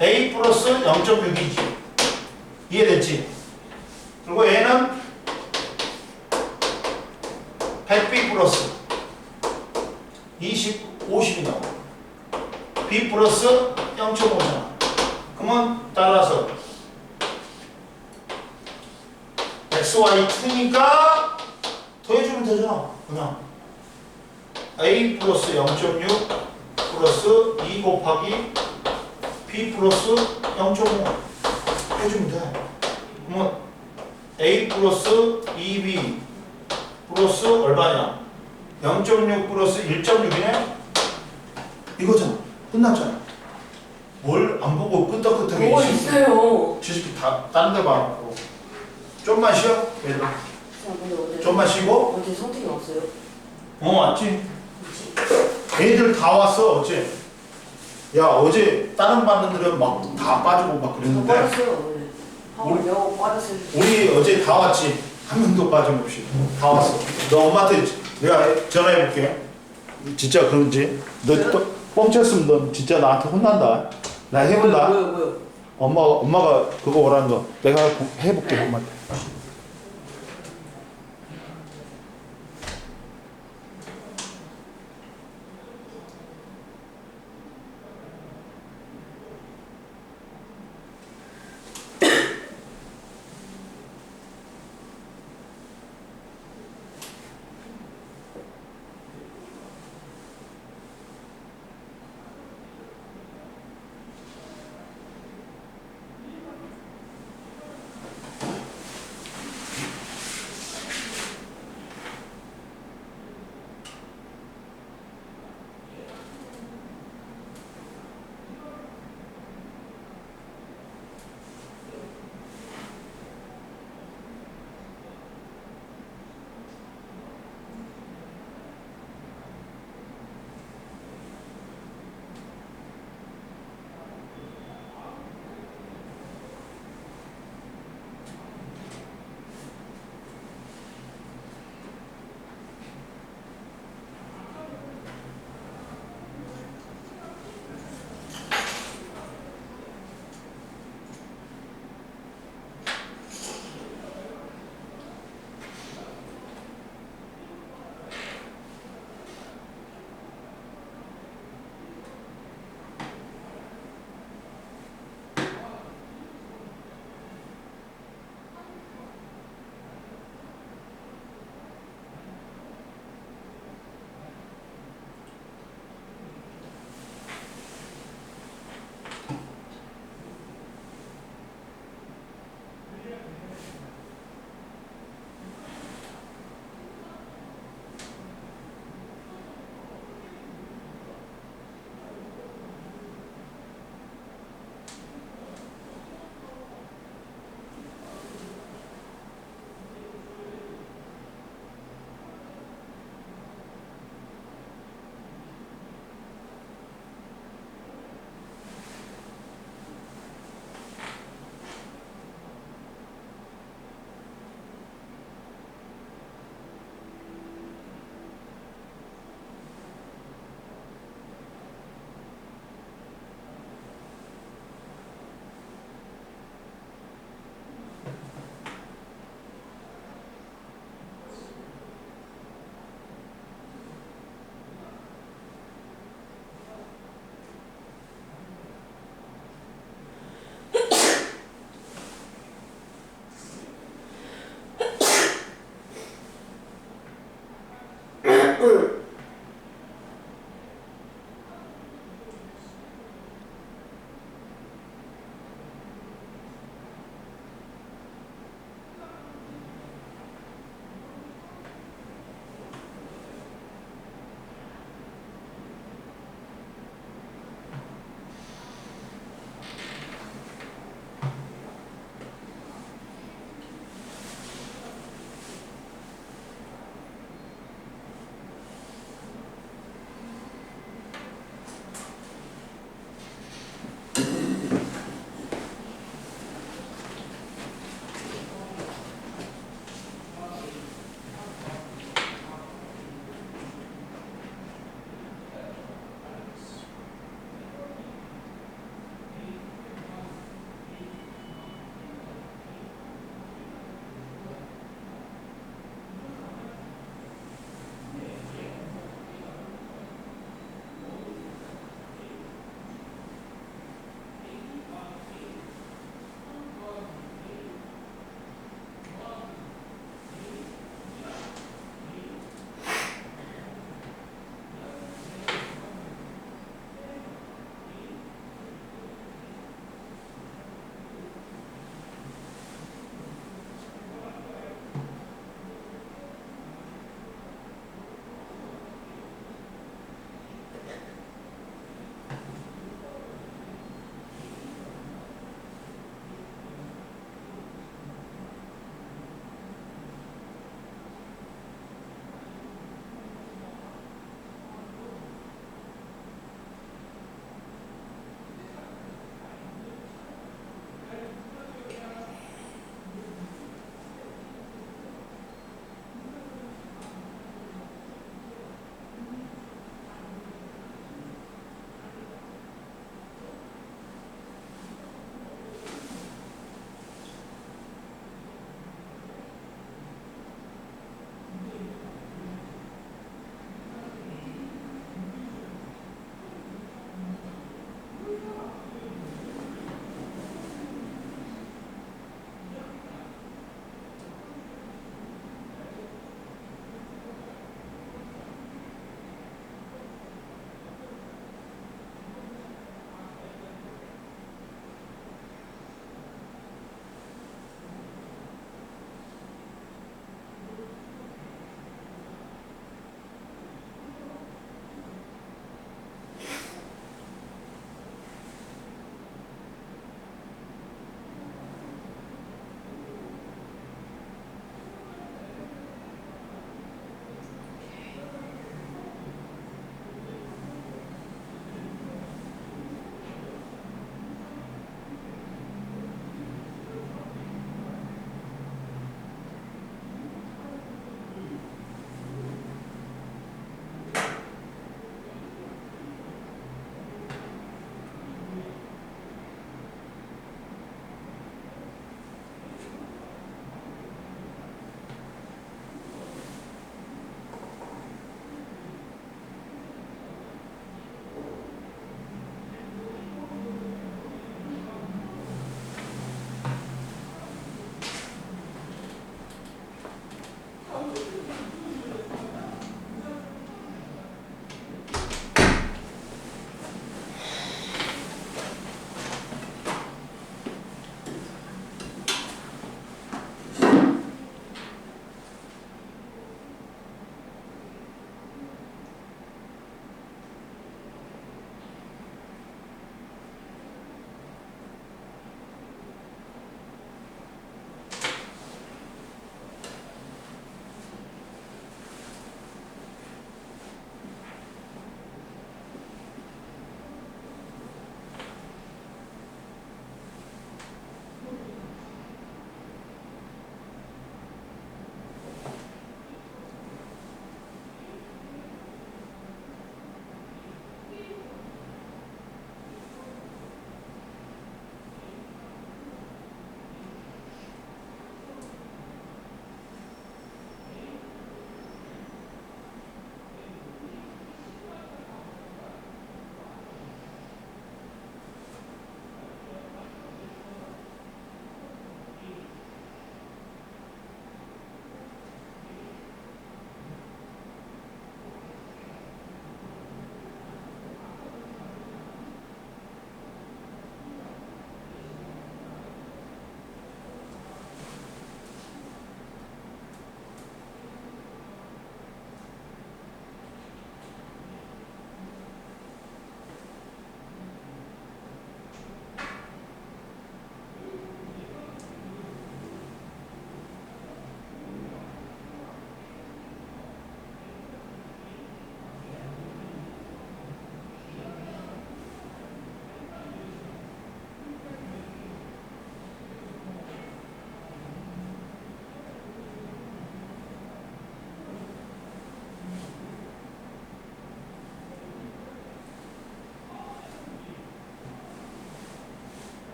Speaker 1: A 플러스 0.6이지. 이해됐지? 그리고 얘는 100B 플러스 50이 나와. B 플러스 0.5잖아. 그러면 따라서 XY2니까 더해주면 되잖아. 그냥 A 플러스 0.6 플러스 2 곱하기 B 플러스 0.5 해주면 돼. 그러면 A 플러스 2B 플러스 얼마냐? 0.6 플러스 1.6이네? 이거잖아. 끝났잖아. 뭘 안 보고 끄떡끄떡해.
Speaker 2: 뭐 있어요?
Speaker 1: 지식이 다 다른 데 봐놓고. 좀만 쉬어. 얘들아.
Speaker 2: 근데 어제
Speaker 1: 좀만 쉬고.
Speaker 2: 어제 선택이 왔어요?
Speaker 1: 왔지. 애들 다 왔어 어제. 야 어제 다른 반들은 막 다 빠지고 막
Speaker 2: 더
Speaker 1: 그랬는데
Speaker 2: 빠졌어요. 네. 학원 영어 빠졌어요.
Speaker 1: 우리 어제 다 왔지. 한 명도 빠짐없이 다 왔어. 너 엄마한테 내가 전화해볼게. 진짜 그런지. 너 또 뻥쳤으면 너 진짜 나한테 혼난다. 나 해본다.
Speaker 2: 뭐요?
Speaker 1: 엄마가 그거 오라는 거 내가 해볼게 엄마한테.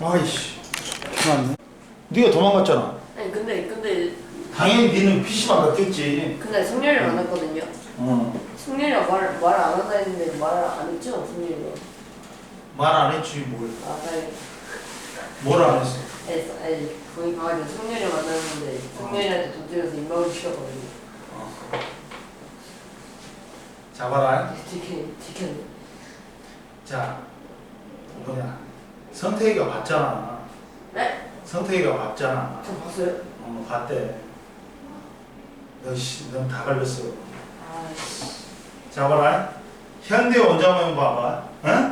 Speaker 1: 아이씨. 큰일 네가 도망갔잖아.
Speaker 2: 아니 근데
Speaker 1: 당연히 니는 PC방 갔겠지.
Speaker 2: 승렬이를 만났거든요. 승렬이가 말 안 한다 했는데 말 안 했죠, 승렬이가.
Speaker 1: 말 안 했지 뭘.
Speaker 2: 아, 다행히.
Speaker 1: 뭘 안 했어.
Speaker 2: 아니 거기 가가지고 승렬이 만났는데 승렬이한테 돈 들여서 인방을 시켰거든요.
Speaker 1: 잡아라.
Speaker 2: 지켰네.
Speaker 1: 자, 뭐냐. 성태이가 봤잖아.
Speaker 2: 네?
Speaker 1: 성태이가 봤잖아.
Speaker 2: 저 봤어요?
Speaker 1: 봤대. 넌 다 걸렸어.
Speaker 2: 아이씨.
Speaker 1: 잡아라. 현대 원자 모형 봐봐. 응?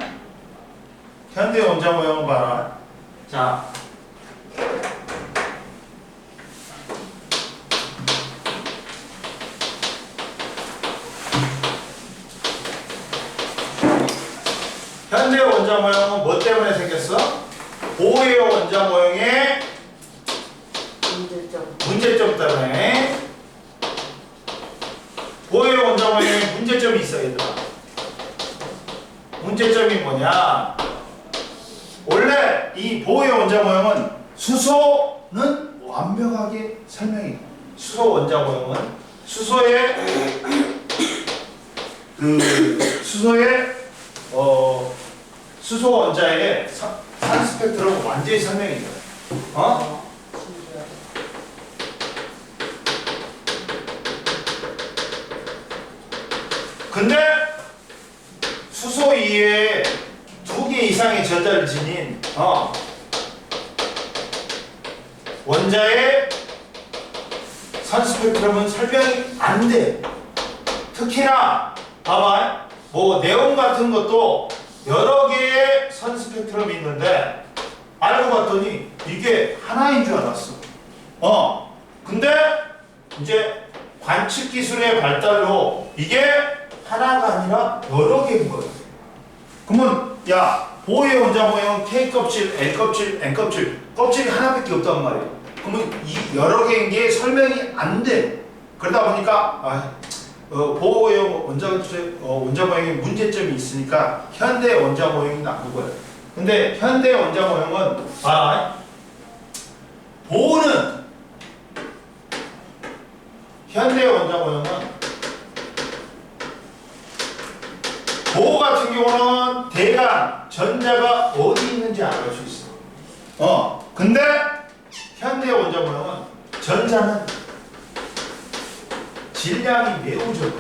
Speaker 1: 현대 원자 모형 봐라. 자. 현대 원자 모형은 뭐 때문에 생겼어? 보호의 원자 모형의 문제점 때문에. 보호의 원자 모형에 문제점이 있어, 얘들아. 문제점이 뭐냐? 원래 이 보호의 원자 모형은 수소는 완벽하게 설명이. 수소 원자 모형은 수소의 수소 원자의 산 스펙트럼 완전히 설명이 돼요. 근데 수소 이외에 2개 이상의 전자를 지닌 원자의 산 스펙트럼은 설명이 안 돼. 특히나 봐봐, 뭐 네온 같은 것도 여러 개의 선 스펙트럼이 있는데 알고 봤더니 이게 하나인 줄 알았어. 근데 이제 관측 기술의 발달로 이게 하나가 아니라 여러 개인 거예요. 그러면 야, 보호의 원자 모형은 K 껍질, L 껍질, N 껍질, 껍질이 하나밖에 없단 말이에요. 그러면 이 여러 개인 게 설명이 안 돼. 그러다 보니까 보호의 원자 모형에 문제점이 있으니까 현대 원자 모형이 나온 거예요. 근데 현대 원자 모형은 보호는 현대 원자 모형은 보호 같은 경우는 대강 전자가 어디 있는지 알 수 있어. 근데 현대 원자 모형은 전자는 질량이 매우 적어.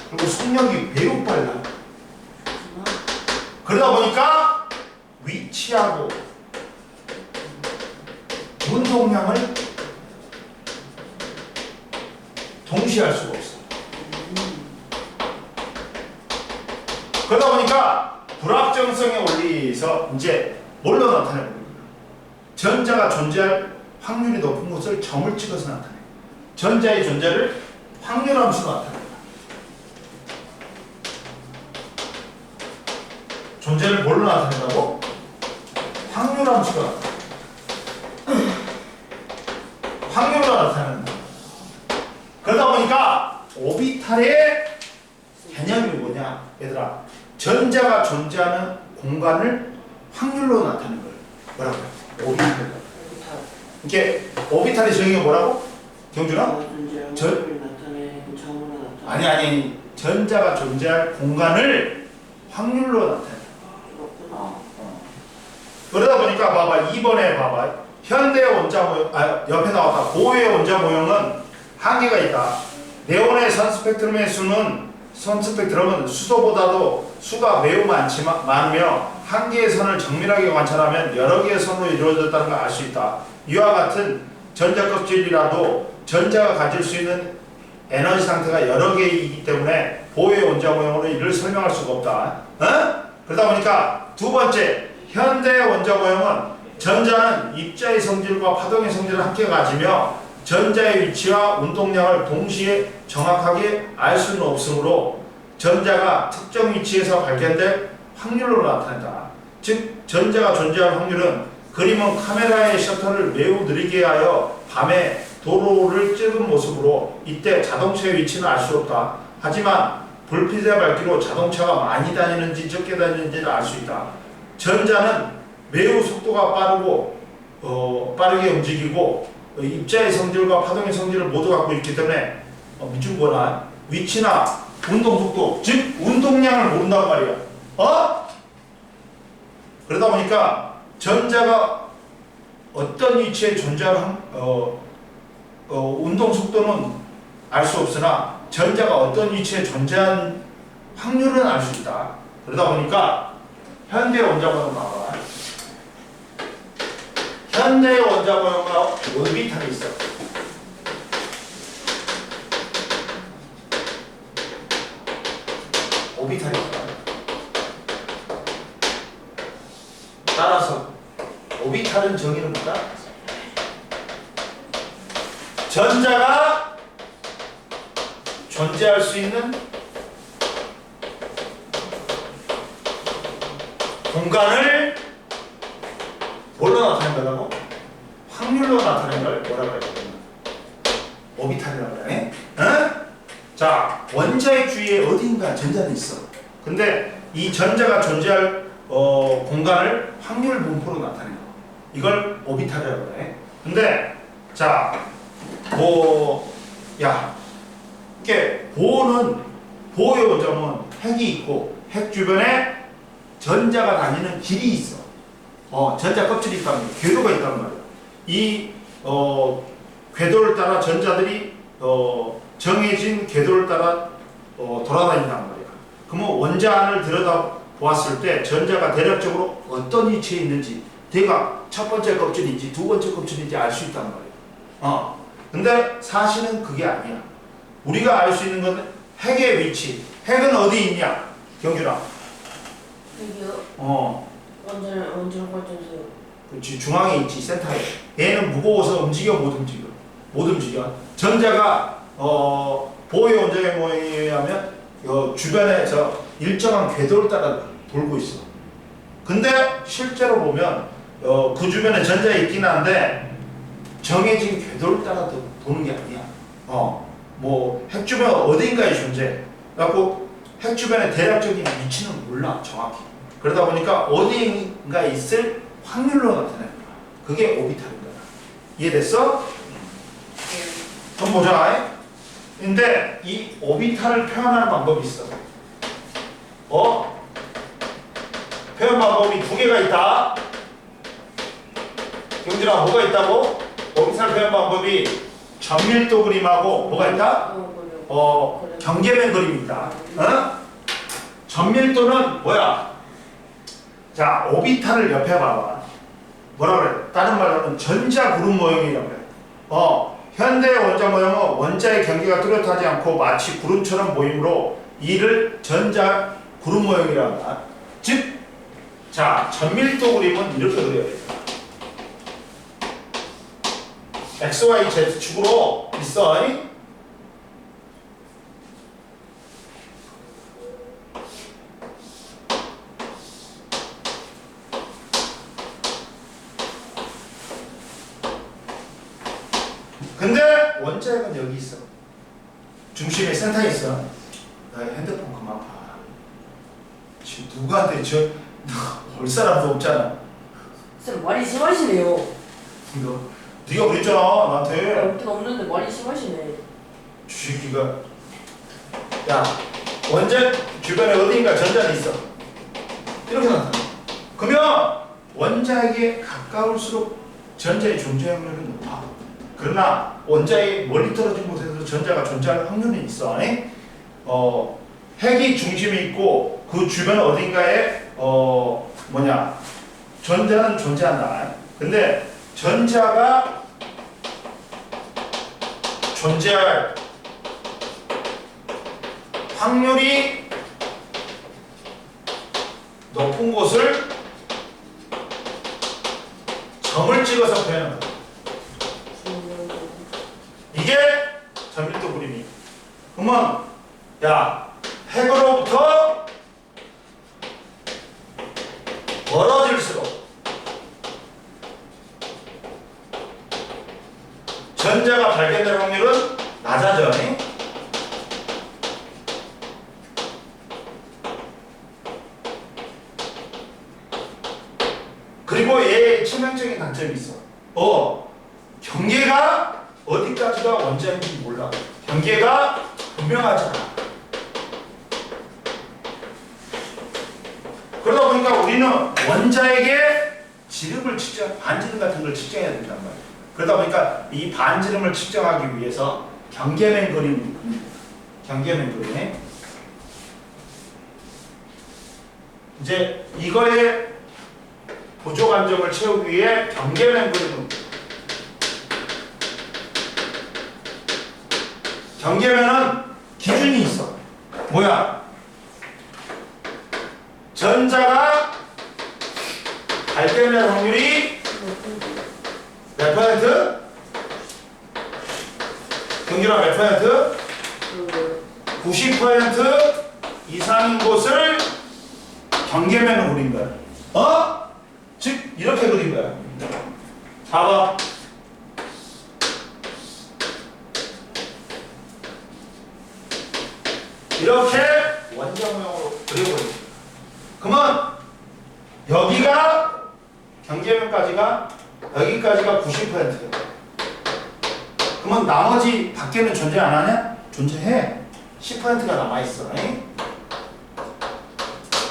Speaker 1: 그리고 속력이 매우 빨라. 그러다 보니까 위치하고 운동량을 동시에 할 수가 없어. 그러다 보니까 불확정성의 원리에서 이제 뭘로 나타내는 겁니다. 전자가 존재할 확률이 높은 곳을 점을 찍어서 나타내. 전자의 존재를 확률함수로 나타낸다. 존재를 뭘로 나타낸다고? 확률함수로 나타낸다. 확률로 나타낸다. 그러다 보니까 오비탈의 개념이 뭐냐? 얘들아, 전자가 존재하는 공간을 확률로 나타내는 거예요. 뭐라고 해요? 오비탈. 이게 오비탈의 정의가 뭐라고? 경준아? 아니 전자가 존재할 공간을 확률로 나타낸다. 그러다 보니까 봐봐, 2번에 봐봐, 현대 원자 모형, 옆에 나왔다. 보호의 원자 모형은 한계가 있다. 네온의 선 스펙트럼의 선 스펙트럼은 수소보다도 수가 매우 많으며 한 개의 선을 정밀하게 관찰하면 여러 개의 선으로 이루어졌다는 걸 알 수 있다. 이와 같은 전자 껍질이라도 전자가 가질 수 있는 에너지 상태가 여러 개이기 때문에 보호의 원자 모형으로 이를 설명할 수가 없다. 그러다 보니까 두 번째, 현대 원자 모형은 전자는 입자의 성질과 파동의 성질을 함께 가지며 전자의 위치와 운동량을 동시에 정확하게 알 수는 없으므로 전자가 특정 위치에서 발견될 확률로 나타낸다. 즉 전자가 존재할 확률은 그림은 카메라의 셔터를 매우 느리게 하여 밤에 도로를 찍은 모습으로 이때 자동차의 위치는 알 수 없다. 하지만 불빛의 밝기로 자동차가 많이 다니는지 적게 다니는지를 알 수 있다. 전자는 매우 속도가 빠르고 빠르게 움직이고 입자의 성질과 파동의 성질을 모두 갖고 있기 때문에 밑줄 보나 위치나 운동 속도, 즉 운동량을 모른단 말이야. 그러다 보니까 전자가 어떤 위치에 존재하는 운동 속도는 알 수 없으나 전자가 어떤 위치에 존재하는 확률은 알 수 있다. 그러다 보니까 현대 원자번호 나와. 현대 원자번호가 오비탈이 있어. 오비탈이 있어. 따라서 오비탈은 정의는 뭐다? 전자가 존재할 수 있는 공간을 뭘로 나타낸 거라고? 확률로 나타낸 걸 뭐라고 해야 되나? 오비탈이라고 그래. 자, 원자의 주위에 어딘가 전자는 있어. 근데 이 전자가 존재할 공간을 확률 분포로 나타낸 거. 이걸 오비탈이라고 그래. 근데 자, 이게 보호의 원점은 핵이 있고 핵 주변에 전자가 다니는 길이 있어. 전자 껍질이 있다는 거야. 궤도가 있다는 말이야. 이 궤도를 따라 전자들이 정해진 궤도를 따라 돌아다닌단 말이야. 그러면 원자 안을 들여다 보았을 때 전자가 대략적으로 어떤 위치에 있는지 대각 첫 번째 껍질인지 두 번째 껍질인지 알 수 있단 말이야. 근데 사실은 그게 아니야. 우리가 알 수 있는 건 핵의 위치. 핵은 어디 있냐? 경준아.
Speaker 2: 여기요? 원자력 발전소.
Speaker 1: 그렇지. 중앙에 있지. 센터에. 얘는 무거워서 움직여 못 움직여. 못 움직여. 전자가 보호의 원자의 모양에 의하면 주변에서 일정한 궤도를 따라 돌고 있어. 근데 실제로 보면 그 주변에 전자가 있긴 한데 정해진 궤도를 따라 도는 게 아니야. 핵 주변 어딘가에 존재해. 그래갖고 핵 주변의 대략적인 위치는 몰라 정확히. 그러다 보니까 어딘가 있을 확률로 나타내는 거야. 그게 오비탈인 거야. 이해됐어? 그럼 보자. 근데 이 오비탈을 표현하는 방법이 있어. 표현 방법이 두 개가 있다. 경준아, 뭐가 있다고? 오비탈 표현 방법이 전밀도 그림하고 뭐가 있다? 경계면 그림이 있다. 전밀도는 뭐야? 자, 오비탈을 옆에 봐봐. 뭐라 그래? 다른 말로는 전자 그룹 모형이라고 그래. 현대 원자 모형은 원자의 경계가 뚜렷하지 않고 마치 구름처럼 보이므로 이를 전자 그룹 모형이라고 한다. 즉, 자, 전밀도 그림은 이렇게 그려야 돼. X, Y, Z 축으로 있어. 근데 원자핵은 여기 있어. 중심에 센터에 있어. 나 핸드폰 그만 봐. 지금 누구한테 볼 사람도 없잖아.
Speaker 2: 쌤 말이 심하시네요.
Speaker 1: 네가 그랬잖아 나한테.
Speaker 2: 없긴 없는데 말이 심하시네.
Speaker 1: 주식기가. 야, 원자 주변에 어딘가 전자는 있어. 이렇게 나타나. 그러면 원자에게 가까울수록 전자의 존재 확률은 높아. 그러나 원자의 멀리 떨어진 곳에서 전자가 존재할 확률은 있어. 핵이 중심에 있고 그 주변 어딘가에 전자는 존재한다. 근데 전자가 존재할 확률이 높은 곳을 점을 찍어서 표현합니다. 이게 전밀도 그림이. 그러면 야, 핵으로부터 멀어질수록 전자가 발견될 확률은 낮아져. 그리고 단점이 있어. 경계가 어디까지가 원자인지 몰라. 경계가 분명하지 않아. 그러다 보니까 우리는 원자에게 지름을 측정, 반지름 같은 걸 측정해야 된단 말이야. 그러다 보니까 이 반지름을 측정하기 위해서 경계면 그림을 그립니다. 경계면 그림. 이제 이거의 보조 간접을 채우기 위해 경계면 그림을. 경계면은 기준이 있어. 뭐야? 전자가 발견될 확률이 몇 퍼센트? 경계가 몇 퍼센트? 90% 이상인 곳을 경계면으로 그린 거야. 즉 이렇게 그린 거야. 봐봐. 이렇게 원자 모형으로 그려버리는 거야. 그러면 여기가 경계면까지가 여기까지가 90%야. 그러면 나머지 밖에는 존재 안 하냐? 존재해. 10%가 남아있어.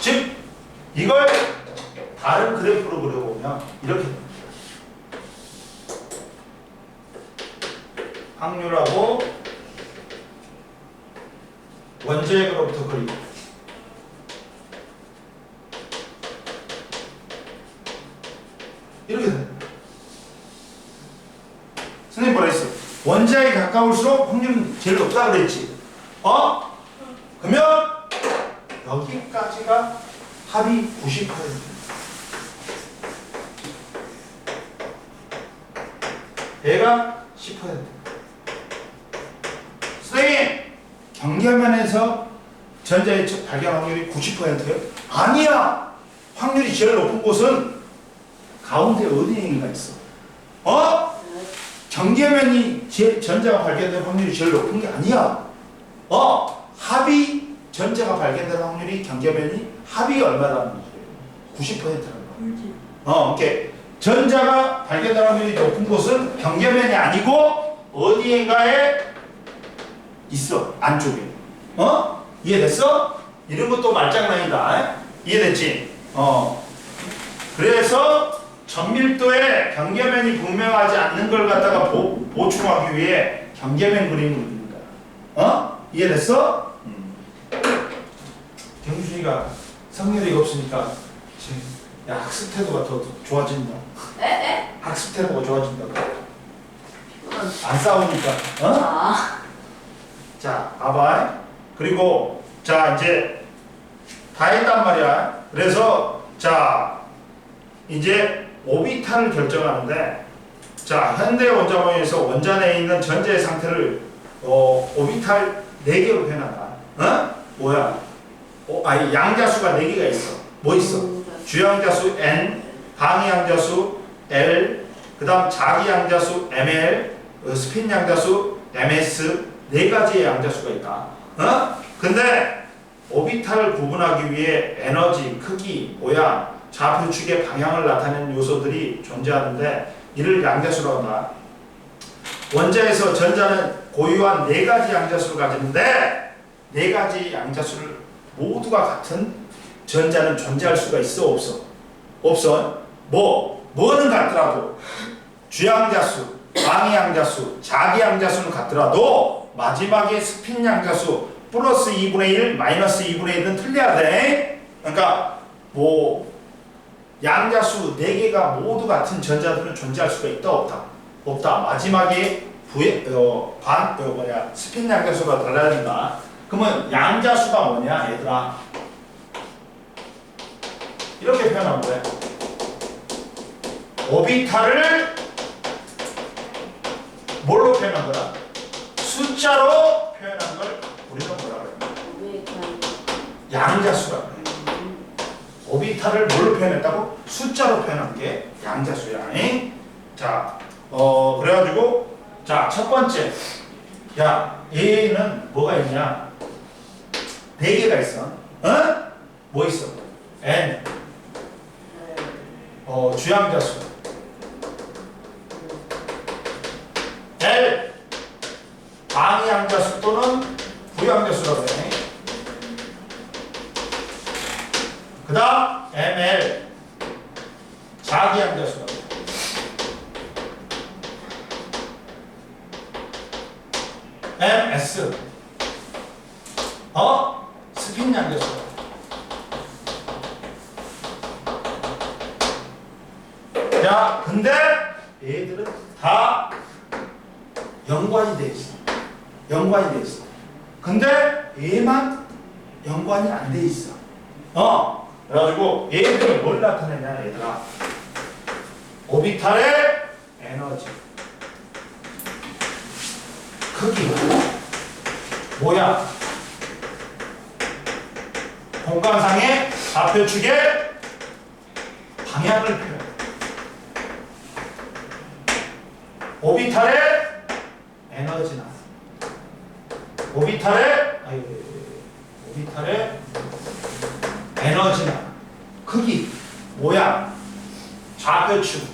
Speaker 1: 즉 이걸 다른 그래프로 그려보면 이렇게 됩니다. 확률하고 원자핵으로부터 그리고 이렇게 됩니다. 선생님 뭐라 했어? 원자에 가까울수록 확률은 제일 높다 그랬지. 그러면 여기까지가 합이 90%. 얘가 10%. 선생님, 경계면에서 전자의 발견 확률이 90%예요? 아니야. 확률이 제일 높은 곳은 가운데 어디인가 있어. 경계면이 전자가 발견될 확률이 제일 높은 게 아니야. 합이 전자가 발견될 확률이 경계면이 합이 얼마라는 거예요? 90%라는 거예요. 이렇게 전자가 발견될 확률이 높은 곳은 경계면이 아니고 어디인가에 있어. 안쪽에. 이해됐어? 이런 것도 말장난이다. 이해됐지? 그래서 전밀도에 경계면이 분명하지 않는 걸 갖다가 보충하기 위해 경계면 그림을 그립니다. 이해됐어? 경준이가 성열이 없으니까 야, 학습 태도가 더 좋아진다.
Speaker 2: 에?
Speaker 1: 학습 태도가 좋아진다. 안 싸우니까. 자, 봐봐. 그리고 자 이제 다 했단 말이야. 그래서 자 이제 오비탈을 결정하는데, 자 현대 원자 모형에서 원자 내에 있는 전자의 상태를 오비탈 4개로 표현한다. 뭐야? 양자수가 4개가 있어. 뭐 있어? 주양자수 N, 방위양자수 L, 그 다음 자기양자수 ML, 스핀 양자수 MS, 4가지의 양자수가 있다. 근데 오비탈을 구분하기 위해 에너지, 크기, 모양, 좌표축의 방향을 나타내는 요소들이 존재하는데 이를 양자수라고 한다. 원자에서 전자는 고유한 4가지 양자수를 가지는데 4가지 양자수를 모두가 같은 전자는 존재할 수가 있어? 없어? 없어. 뭐는 같더라도 주양자수, 방위양자수, 자기양자수는 같더라도 마지막에 스핀 양자수 플러스 2분의 1, 마이너스 2분의 1은 틀려야 돼. 그러니까 양자수 4개가 모두 같은 전자들은 존재할 수가 있다? 없다? 없다. 마지막에 스핀 양자수가 달라야 된다. 그러면 양자수가 뭐냐 얘들아? 이렇게 표현하면 돼. 오비탈을 뭘로 표현한 거야? 숫자로 표현한 걸 우리는 뭐라 그래? 양자수라 그래. 오비탈을 뭘로 표현했다고? 숫자로 표현한 게 양자수야. 자, 그래가지고 자, 첫 번째, 야, 얘는 뭐가 있냐? 4개가 있어. 뭐 있어? N, 주양자수, L 방위항자수 또는 부양자수라고 해. 그 다음 ML 자기항자수라고 해. MS 스핀양자수. 자, 근데 얘들은 다 연관이 돼 있어. 연관이 돼 있어. 근데 얘만 연관이 안 돼 있어. 그래가지고 얘들이 뭘 나타내냐, 얘들아. 오비탈의 에너지, 크기, 모양, 공간상의 좌표축의 방향을 표현해. 오비탈의 에너지나 오비탈의 에너지나 크기, 모양, 좌표축의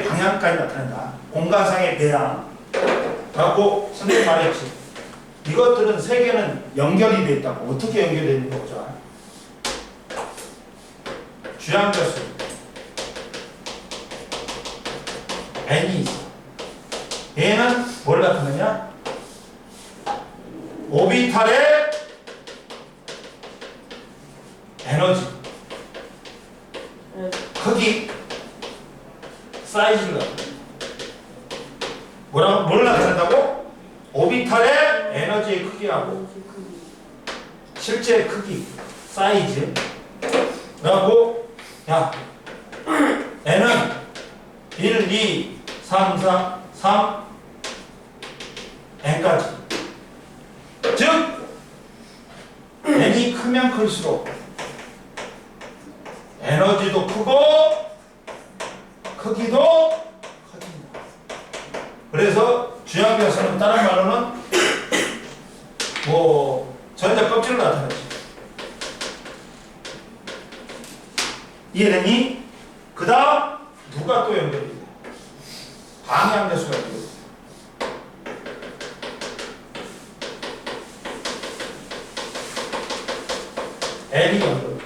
Speaker 1: 방향까지 나타낸다. 공간상의 배양. 라고 선생님 말했지. 이것들은 세 개는 연결이 되어 있다고. 어떻게 연결되어 있는 거죠? 주양자수 N이 있어. 얘는 뭘 나타내냐? 오비탈의 에너지, 크기, 사이즈를 나타내. 뭘 나타낸다고? 오비탈의 에너지의 크기하고 실제 크기, 사이즈. 그리고 야, N은 1, 2, 3, 3, N까지. 즉 N이 크면 클수록 에너지도 크고 크기도 커진다. 그래서 주양변수는 다른 말로는 전자 껍질을 나타내지. 이해되니? 그 다음 누가 또 연결이 돼? 방향대수가 있고. L이 연결.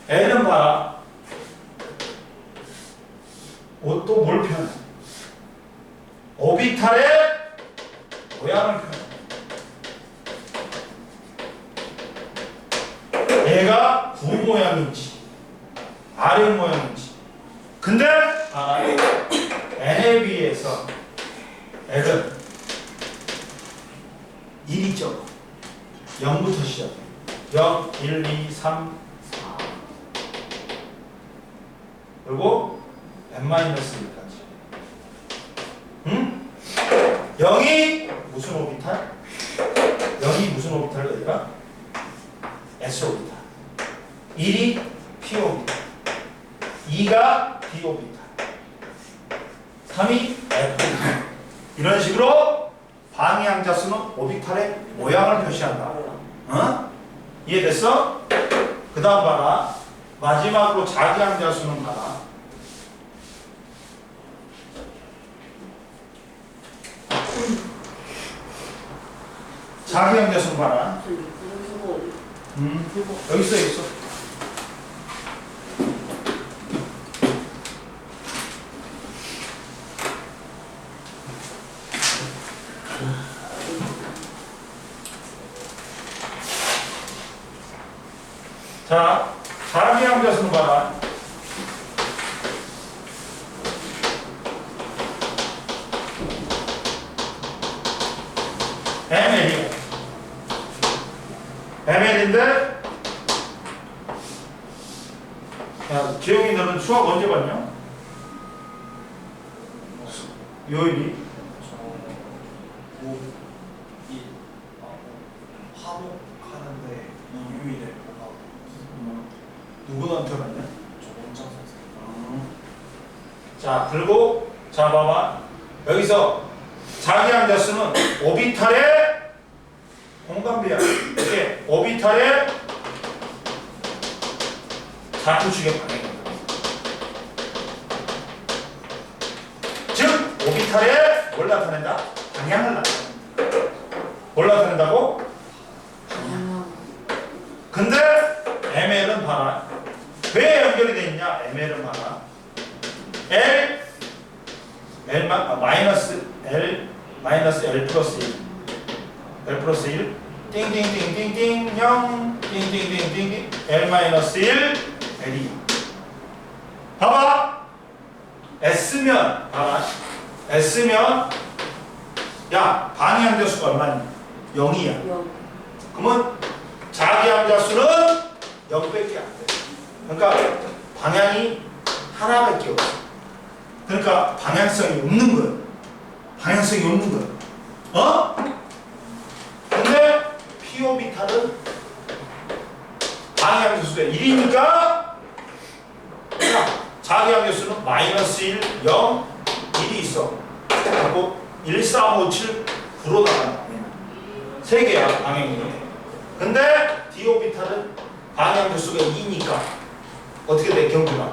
Speaker 1: L은 봐라. 또 뭘 표현해? 오비탈의 모양을 표현해. 얘가 구 모양인지 아래 모양인지. 근데 N에 비해서 L은 1이 적어. 0부터 시작해. 0, 1, 2, 3, 4. 그리고 n-1까지. 응? 0이 무슨 오비탈? 0이 무슨 오비탈로 얘가? S 오비탈. 1이 P 오비탈. 2가 D 오비탈. 3이 F 오비탈. 이런 식으로 방향자수는 오비탈의 모양을 표시한다. 이해됐어? 그 다음 봐라. 마지막으로 자기항자수는 봐라. 자기항자수는 봐라. 여기 있어, 여기 있어. 자, 자기항자수는 봐라. ML이야. ML인데, 야, 지영이 너는 수학 언제 봤냐? 요일이?
Speaker 3: 화목하는데 유일에 뭐가
Speaker 1: 누구한테 봤냐?
Speaker 3: 조원장 선생님.
Speaker 1: 자, 그리고, 자, 봐봐. 여기서 자기항자수는 오비탈의 공간배열. 이렇게 오비탈의 좌표축의 방향입니다. 즉, 오비탈의 뭘 나타낸다? 방향을 나타낸다. 뭘 나타낸다고? 근데 ML은 봐라. 왜 연결이 돼 있냐? ML은 봐라. 마이너스 L 플러스 1. L 플러스 1. 띵띵띵띵띵 0 띵띵띵띵 L 마이너스 1 L이. 봐봐. S면 봐라. S면 야 방향자수가 얼마니? 0이야. 그러면 자기항자수는 0밖에 안 돼. 그러니까 방향이 하나밖에 없어. 그러니까 방향성이 없는 거야. 방향성이 없는 거야. 어? 근데 P오비탈은 방향자수가 1이니까 자기항자수는 마이너스 1, 0, 1이 있어. 하고 1, 3, 5, 7, 9로 나간다. 3개야 방향이. 근데 D오비탈은 방향주수가 2니까 어떻게 돼? 경주가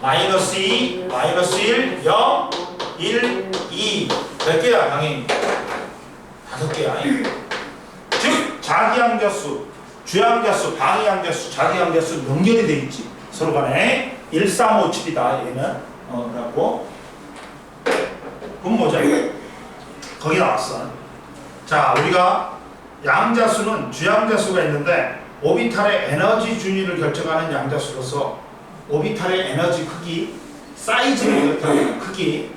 Speaker 1: 마이너스 2, 마이너스 1, 0, 1, 2 몇 개야 방향이? 5개야. 즉 자기항자수, 주항자수, 방향자수, 자기항자수 연결이 돼 있지 서로 간에. 1, 3, 5, 7이다 얘는. 그래갖고 그럼 뭐죠? 거기 나왔어. 자 우리가 양자수는 주양자수가 있는데 오비탈의 에너지 준위를 결정하는 양자수로서 오비탈의 에너지 크기, 사이즈를 결정하는 크기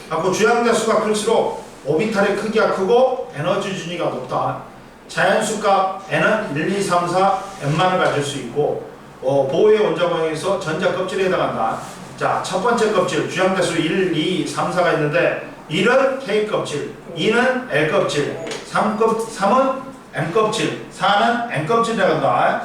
Speaker 1: 하고 주양자수가 클수록 오비탈의 크기가 크고 에너지 준위가 높다. 자연수값 n은 1, 2, 3, 4, n만을 가질 수 있고 보호의 원자 모형에서 전자 껍질에 해당한다. 자, 첫 번째 껍질 주양자수 1, 2, 3, 4가 있는데 1은 K 껍질, 2는 L 껍질, 3은 M 껍질, 4는 N 껍질이라고 한다.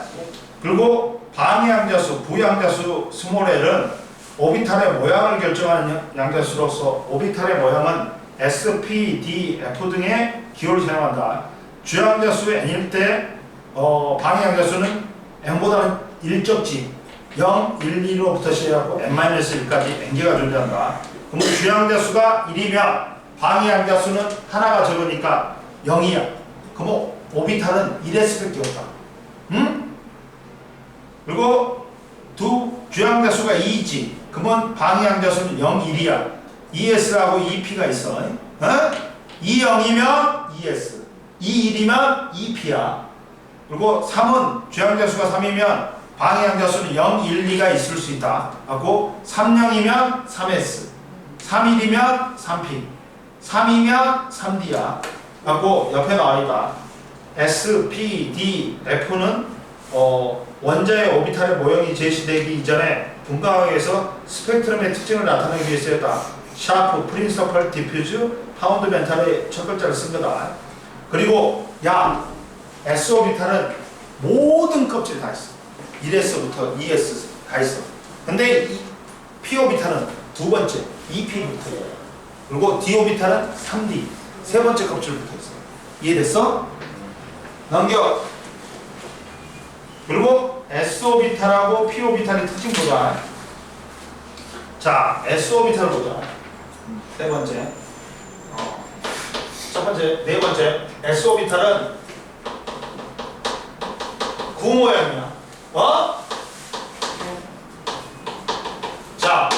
Speaker 1: 그리고 방해양자수, 부양자수 스몰 l은 오비탈의 모양을 결정하는 양자수로서 오비탈의 모양은 S, P, D, F 등의 기호를 사용한다. 주양자수 n일 때 방해양자수는 n보다는 1적지 0, 1, 2로부터 시작하고 n-1까지 n개가 존재한다. 그럼 주양자수가 1이면 방해양자수는 하나가 적으니까 0이야. 그럼 오비탈은 1의 수밖에 없다. 응? 그리고 주양자수가 2이지. 그러면 방해양자수는 0, 1이야. ES라고 2P가 있어. 2, 0이면 ES, 2, 1이면 2P야. 그리고 3은 주양자수가 3이면 방해양자수는 0, 1, 2가 있을 수 있다. 하고 3, 0이면 3S, 3, 1이면 3P, 3이면 3D야. 하고 옆에 나와있다. S, P, D, F는 원자의 오비탈의 모형이 제시되기 이전에 분광학에서 스펙트럼의 특징을 나타내기 위해 쓰였다. 샤프, 프린서펄, 디퓨즈, 파운드멘탈의 첫 글자를 쓴 거다. 그리고 S 오비탈은 모든 껍질이 다 있어. 1S부터 2S 다 있어. 근데 P 오비탈은 두 번째 2P부터 그리고 D 오비탈은 3D 세 번째 껍질부터 있어. 이해됐어? 넘겨. 그리고 S 오비탈하고 P 오비탈의 특징 보자. 자, S 오비탈을 보자. 세 번째. 첫 번째, 네 번째. S 오비탈은 구 모양이야. 자,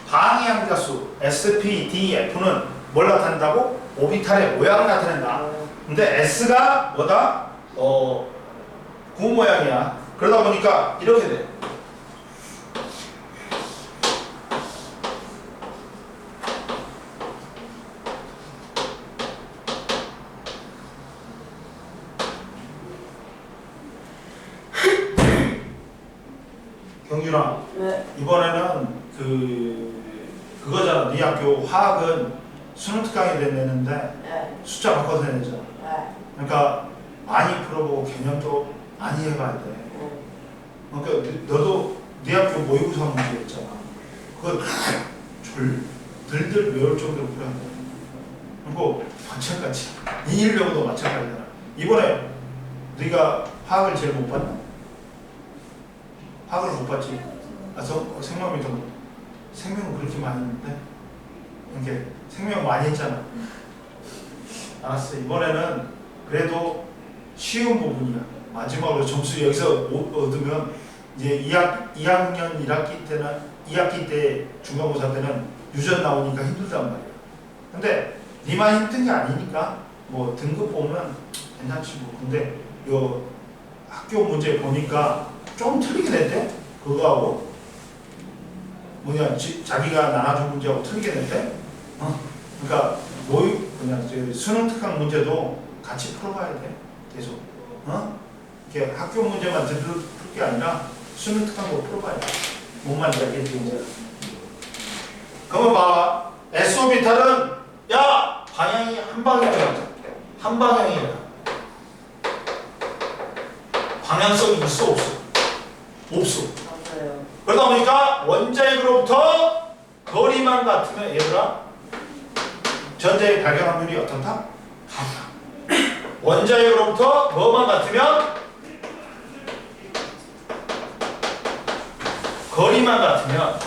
Speaker 1: 방해양자수 SP, D, F는 뭘 나타낸다고? 오비탈의 모양을 나타낸다. 근데 S가 뭐다? 구 모양이야. 그러다 보니까 이렇게 돼. 경준아,
Speaker 2: 네.
Speaker 1: 이번에는 그거잖아. 네 학교 화학은 수능 특강이 내는데
Speaker 2: 네.
Speaker 1: 숫자 바꿔서 내잖아.
Speaker 2: 네.
Speaker 1: 그러니까 많이 풀어보고 개념도 많이 해봐야 돼. 그러니까 너도 네 학교 모의고사 문제 있잖아. 그걸 들들 외울 정도로 풀어야 돼. 그리고 마찬가지. 인일력도 마찬가지잖아. 이번에 네가 화학을 제일 못 봤나? 화학을 못 봤지? 생명이 좀 생명은 그렇게 많이 있는데 이렇게 생명 많이 했잖아. 알았어. 이번에는 그래도 쉬운 부분이야. 마지막으로 점수 여기서 얻으면 이제 2학년 1학기 때는 2학기 때 중간고사 때는 유전 나오니까 힘들단 말이야. 근데 니만 힘든 게 아니니까 뭐 등급 보면 괜찮지 뭐. 근데 요 학교 문제 보니까 좀 틀리게 냈대. 그거하고 뭐냐 자기가 나눠준 문제하고 틀리게 냈대. 그러니까 그냥 수능 특강 문제도 같이 풀어봐야 돼. 계속. 이렇게 학교 문제만 들을 게 아니라 수능 특강도 풀어봐야 돼. 뭔 말인지 알겠지 이제. 그러면 봐봐. S오비탈은 야 방향이 한 방향이야. 한 방향이야. 방향성이 있어 없어? 없어.
Speaker 2: 맞아요.
Speaker 1: 그러다 보니까 원자핵으로부터 거리만 같으면 얘들아 전자핵 발견 확률이 어떻다? 같다. 원자핵으로부터 뭐만 같으면 거리만 같으면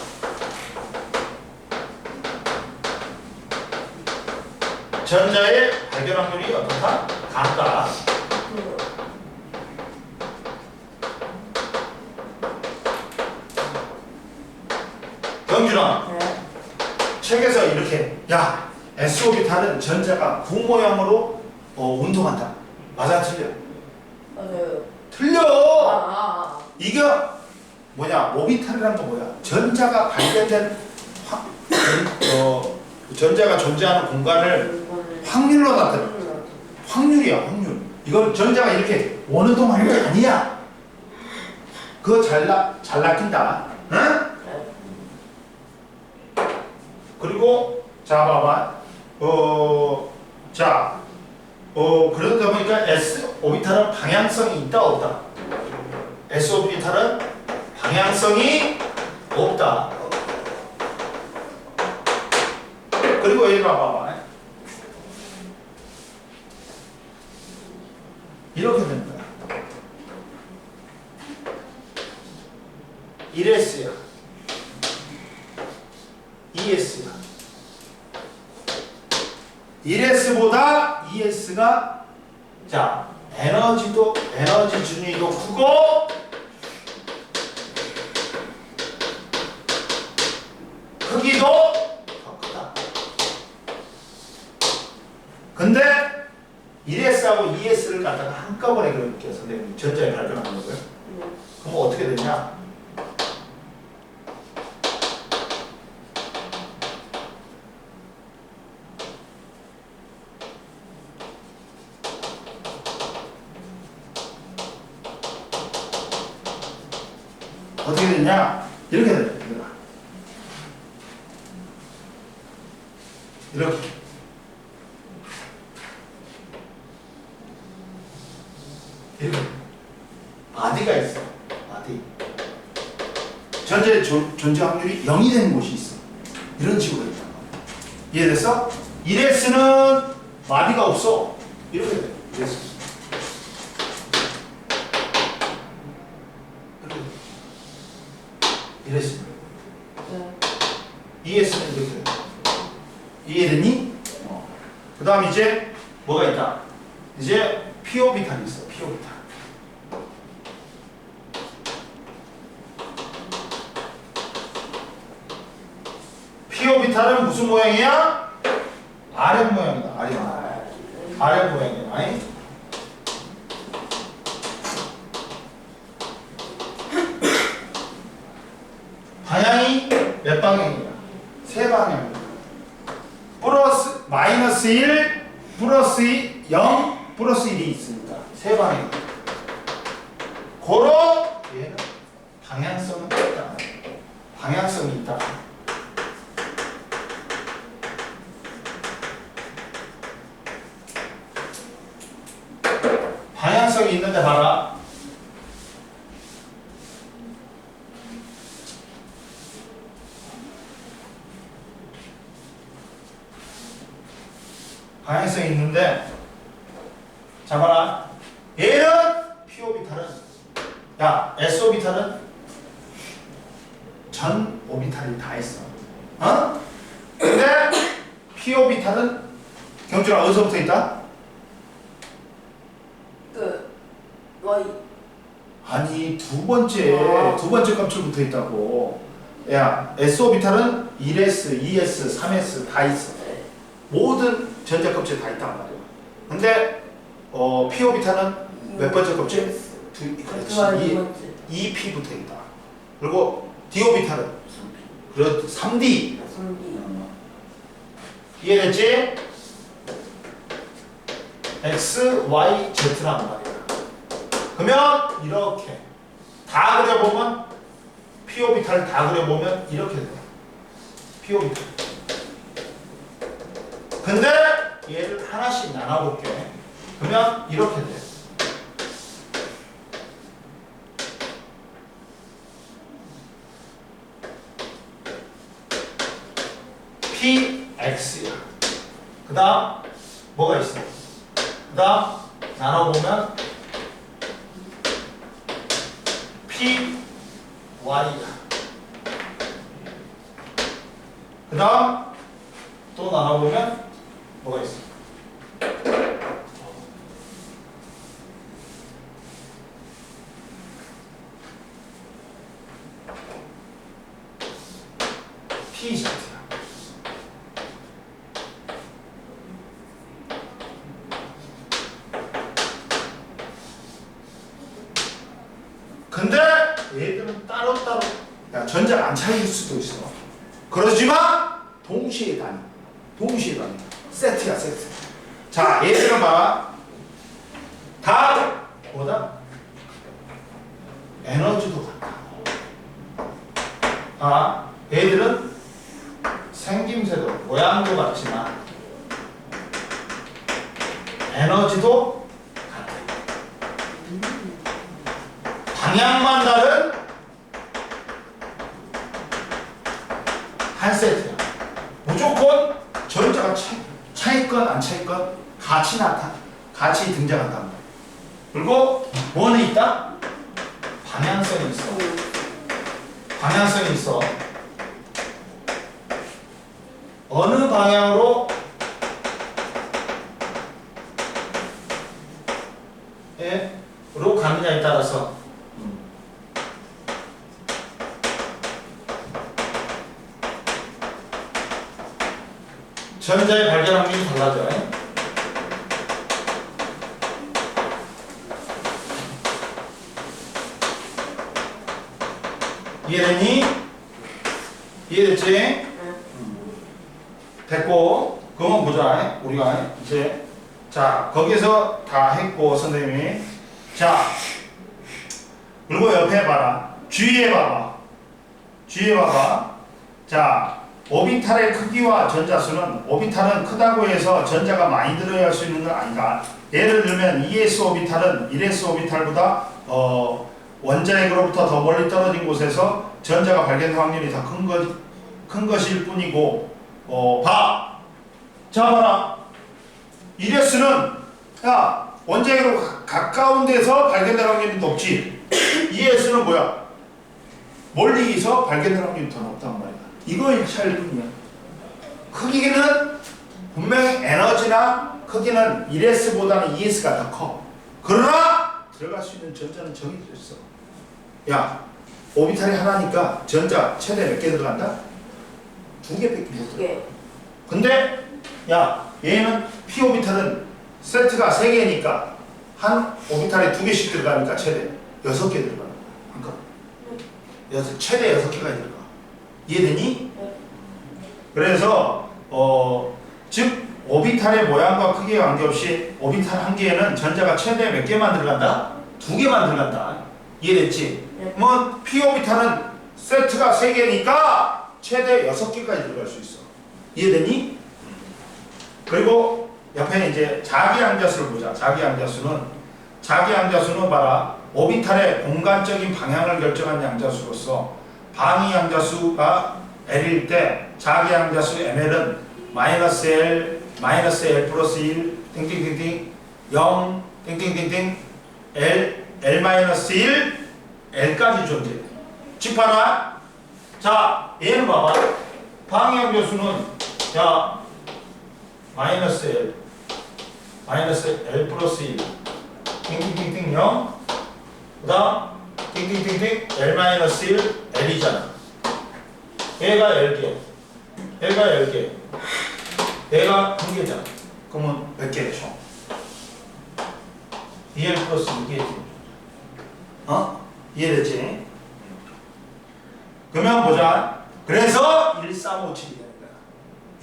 Speaker 1: 전자의 발견 확률이 어떻다? 같다. 경준아,
Speaker 2: 네.
Speaker 1: 책에서 이렇게 야 S오비탈은 전자가 구 모양으로 운동한다. 맞아 틀려?
Speaker 2: 맞아요.
Speaker 1: 틀려. 이게 뭐냐? 오비탈이란 건 뭐야? 전자가 발견된 전자가 존재하는 공간을 확률로 나타내. 확률이야, 확률. 이건 전자가 이렇게 원운동하는 게 아니야. 그거 잘 낚인다. 응? 그리고 자 봐봐. 그러다 보니까 S 오비탈은 방향성이 있다 없다. S 오비탈은 방향성이 없다. 그리고 여기 봐봐. 이렇게 됩니다. 1S야. 2S야. 1S보다 2S가 자 에너지 준위도 크고 크기도 더 크다. 근데 1S하고 2S를 갖다가 한꺼번에 그렇게 선생님이 전자에 발견하는 거고요. 그럼 어떻게 되냐? 어떻게 되냐? 이렇게 돼요. 이렇게. 이렇게. 마디가 있어. 마디. 전체 존재 확률이 0이 되는 곳이 있어. 이런 식으로 있단 말이야. 이해됐어? 1S는 마디가 없어. 이렇게 돼. 1S. 이랬습니다. ES는 이렇게 돼요. 이해됐니? 그 다음 이제 뭐가 있다? 이제 P오비탈이 있어. P오비탈. P오비탈은 무슨 모양이야? RM 모양이다. RM 모양이야. 아니? 방향이 몇 방향이야? 세 방향이야. 플러스 마이너스 1, 플러스 0, 플러스 1이 있으니까 세 방향. 고로 얘는 방향성은 있다. 방향성이 있다. 방향성이 있는데 봐라. 방향성이 있는데 자 봐라. 얘는 P오비탈은 야 S오비탈은 전 오비탈이 다 있어. 근데 P 오비탈은 경준아 어디서 붙어 있다?
Speaker 2: Y.
Speaker 1: 아니 두 번째 값줄 붙어 있다고. 야 S 오비탈은 1s, 2s, 3s 다 있어. 모든 전자 껍질 다 있단 말이야. 근데 P 오비탈은 몇 번째 껍질? 그렇지. 2p 붙어 있다. 그리고 D 오비탈은 그렇 3d.
Speaker 2: 3D.
Speaker 1: 이해됐지? X, Y, Z란 말이야. 그러면 이렇게 다 그려보면 P 오비탈 다 그려보면 이렇게 돼. P 오비탈. 근데 얘를 하나씩 나눠볼게. 그러면 이렇게 돼. PX야. 그 다음 뭐가 있어? 그 다음 나눠보면 PY야. 그 다음 또 나눠보면 뭐가 있어? PZ야. 근데 얘들은 따로따로 야, 전자가 안 차이일 수도 있어. 그러지만 동시에 다니. 세트야 세트. 자 얘들은 봐라. 다 뭐다? 에너지도 같다. 아 얘들은 생김새도 모양도 같지만 에너지도 같아. 방향만 다른 한 세트야. 무조건 전자가 차있건 안 차있건 같이 등장한단 말이야. 그리고 뭐는 있다? 방향성이 있어. 방향성이 있어. 어느 방향으로 로 가느냐에 따라서 전자의 발견 확률이 달라져. 이해되니? 이해됐지? 됐고, 그거만 보자. 우리가 이제 자 거기서 다 했고 선생님이 자 그리고 옆에 봐라. 주위에 봐봐. 자 오비탈의 크기와 전자수는 오비탈은 크다고 해서 전자가 많이 들어야 할 수 있는 건 아니다. 예를 들면 2s 오비탈은 1s 오비탈보다 원자핵으로부터 더 멀리 떨어진 곳에서 전자가 발견될 확률이 더 큰 것일 뿐이고 봐. 자 봐라. 1s는 야 원자핵으로 가까운 데서 발견될 확률이 높지. 2s는 뭐야? 멀리서 발견될 확률이 더 높단 말이야. 이거 1차일 뿐이야. 크기는 분명히 에너지나 크기는 1s보다는 2s가 더 커. 그러나 들어갈 수 있는 전자는 정해져 있어. 야 오비탈이 하나니까 전자 최대 몇 개 들어간다? 2개밖에 못 들어가. 근데 야 얘는 p 오비탈은 세트가 3개니까 한 오비탈에 2개씩 들어가니까 최대 6개 들어가는 거야. 그러니까 최대 6개가 들어가. 이해되니? 그래서 즉 오비탈의 모양과 크기에 관계없이 오비탈 한 개에는 전자가 최대 몇 개만 들어간다? 2개만 들어간다. 이해됐지? 뭐 p 오비탈은 세트가 3개니까 최대 6개까지 들어갈 수 있어. 이해되니? 그리고 옆에 이제 자기양자수를 보자. 자기양자수는 봐라. 오비탈의 공간적인 방향을 결정한 양자수로서 방위양자수가 L일 때 자기양자수 ML은 -L, -L 플러스 1, 띵띵띵띵 0, 띵띵띵띵 L, L-1, L까지 존재해. 즉 봐라. 자 얘는 봐봐. 방위양자수는 자 마이너스 L 마이너스 L 플러스 1 띵띵띵띵 0 그 다음 띵띵띵띵 L 마이너스 1 L이잖아. 얘가 L개 얘가 L개 얘가 한 개잖아. 그러면 몇 개죠? 2L 플러스 2개지. 이해됐지? 그러면 보자. 그래서 1357이 되는 거야.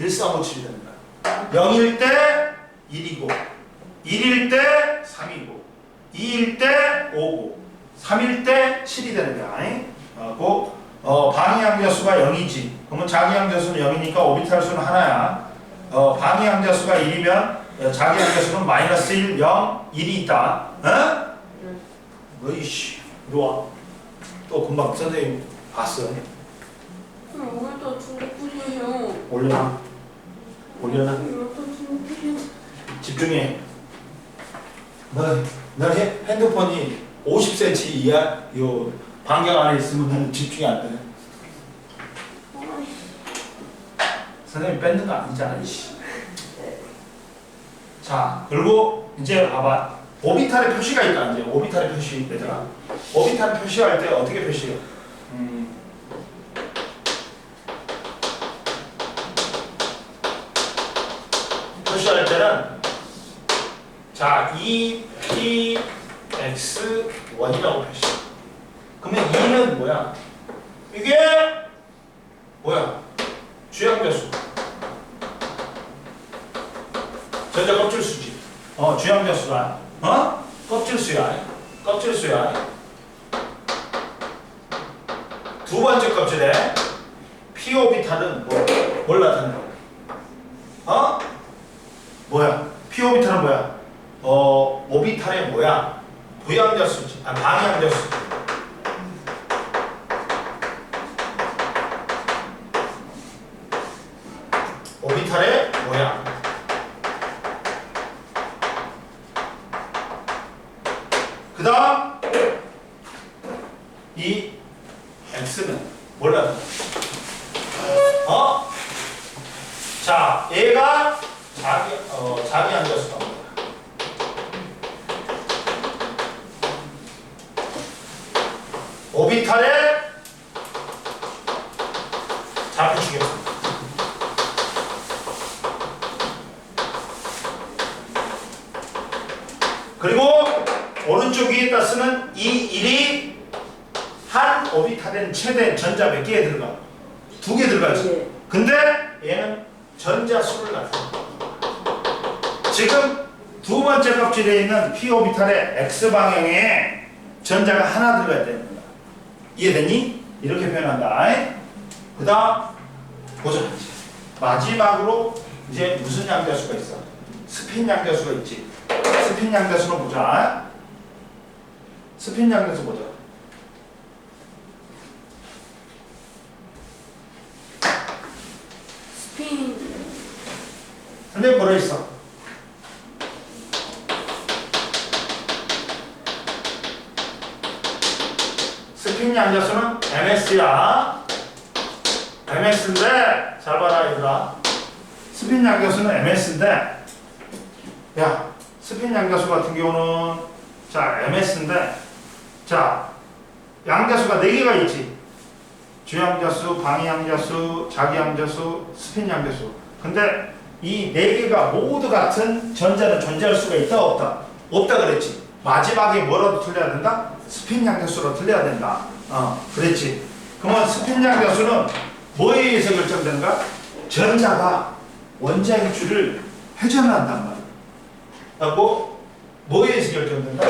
Speaker 1: 1357이 되는 거야. 0일 때 1이고 1일 때 3이고 2일 때 5고 3일 때 7이 되는 거야. 방위항자수가 0이지. 그러면 자기항자수는 0이니까 오비탈 수는 하나야. 방위항자수가 1이면 자기항자수는 마이너스 1, 0, 1이 있다. 어이씨, 이리 와. 또 금방 선생님 봤어.
Speaker 2: 오늘도 중국분이에요.
Speaker 1: 올려놔. 올려놔.
Speaker 2: 오늘도 중국분이에요.
Speaker 1: 집중해. 너 핸드폰이 50cm 이하 요 반경 안에 있으면 집중이 안 돼. 선생님 뺏는 거 아니잖아, 이씨. 자, 그리고 이제 봐봐. 오비탈의 표시가 있다. 이제 오비탈의 표시 얘들아. 오비탈 표시할 때 어떻게 표시해? 표시할 때는 자, EPX1이라고 표시해. 그러면 2는 뭐야? 이게 뭐야? 주양배수. 전자 껍질수지. 주양배수가 껍질수야. 껍질수야. 두 번째 껍질에 p 오비탈은 뭘 나타내는 거야? 뭐야? p 오비탈은 뭐야? 오비탈의 뭐야? 부양자수지. 방향자수. 오비탈의 모양. 그 다음 이 x는 뭘 나타내? 자, 얘가 자기 앉아서 나옵니다. 오비탈의 좌표축이었습니다. 그리고 오른쪽 위에다 쓰는 이 1이 한 오비탈에는 최대 전자 몇 개에 들어가? 2개 들어가지. 근데 얘는 전자 수를 나타내. 지금 두 번째 껍질에 있는 p 오비탈의 x 방향에 전자가 하나 들어가야 되는 거야. 이해됐니? 이렇게 표현한다. 그 다음 보자. 마지막으로 이제 무슨 양자수가 있어? 스핀 양자수가 있지. 스핀 양자수는 보자. 스핀 양자수 보자.
Speaker 2: 스핀.
Speaker 1: 선생님 뭐라 있어? 스핀 양자수는 MS야. MS인데 잘 봐라 얘들아. 스핀 양자수는 MS인데 야, 스핀 양자수 같은 경우는 자, MS인데 자, 양자수가 4개가 있지. 주양자수, 방위양자수, 자기양자수, 스핀 양자수. 근데 이 4개가 모두 같은 전자는 존재할 수가 있다 없다? 없다 그랬지. 마지막에 뭐라도 틀려야 된다? 스핀 양자수로 틀려야 된다. 그랬지. 그러면 스핀 양자수는 뭐에 의해서 결정되는가? 전자가 원자의 줄을 회전한단 말이야. 뭐에 의해서 결정된다?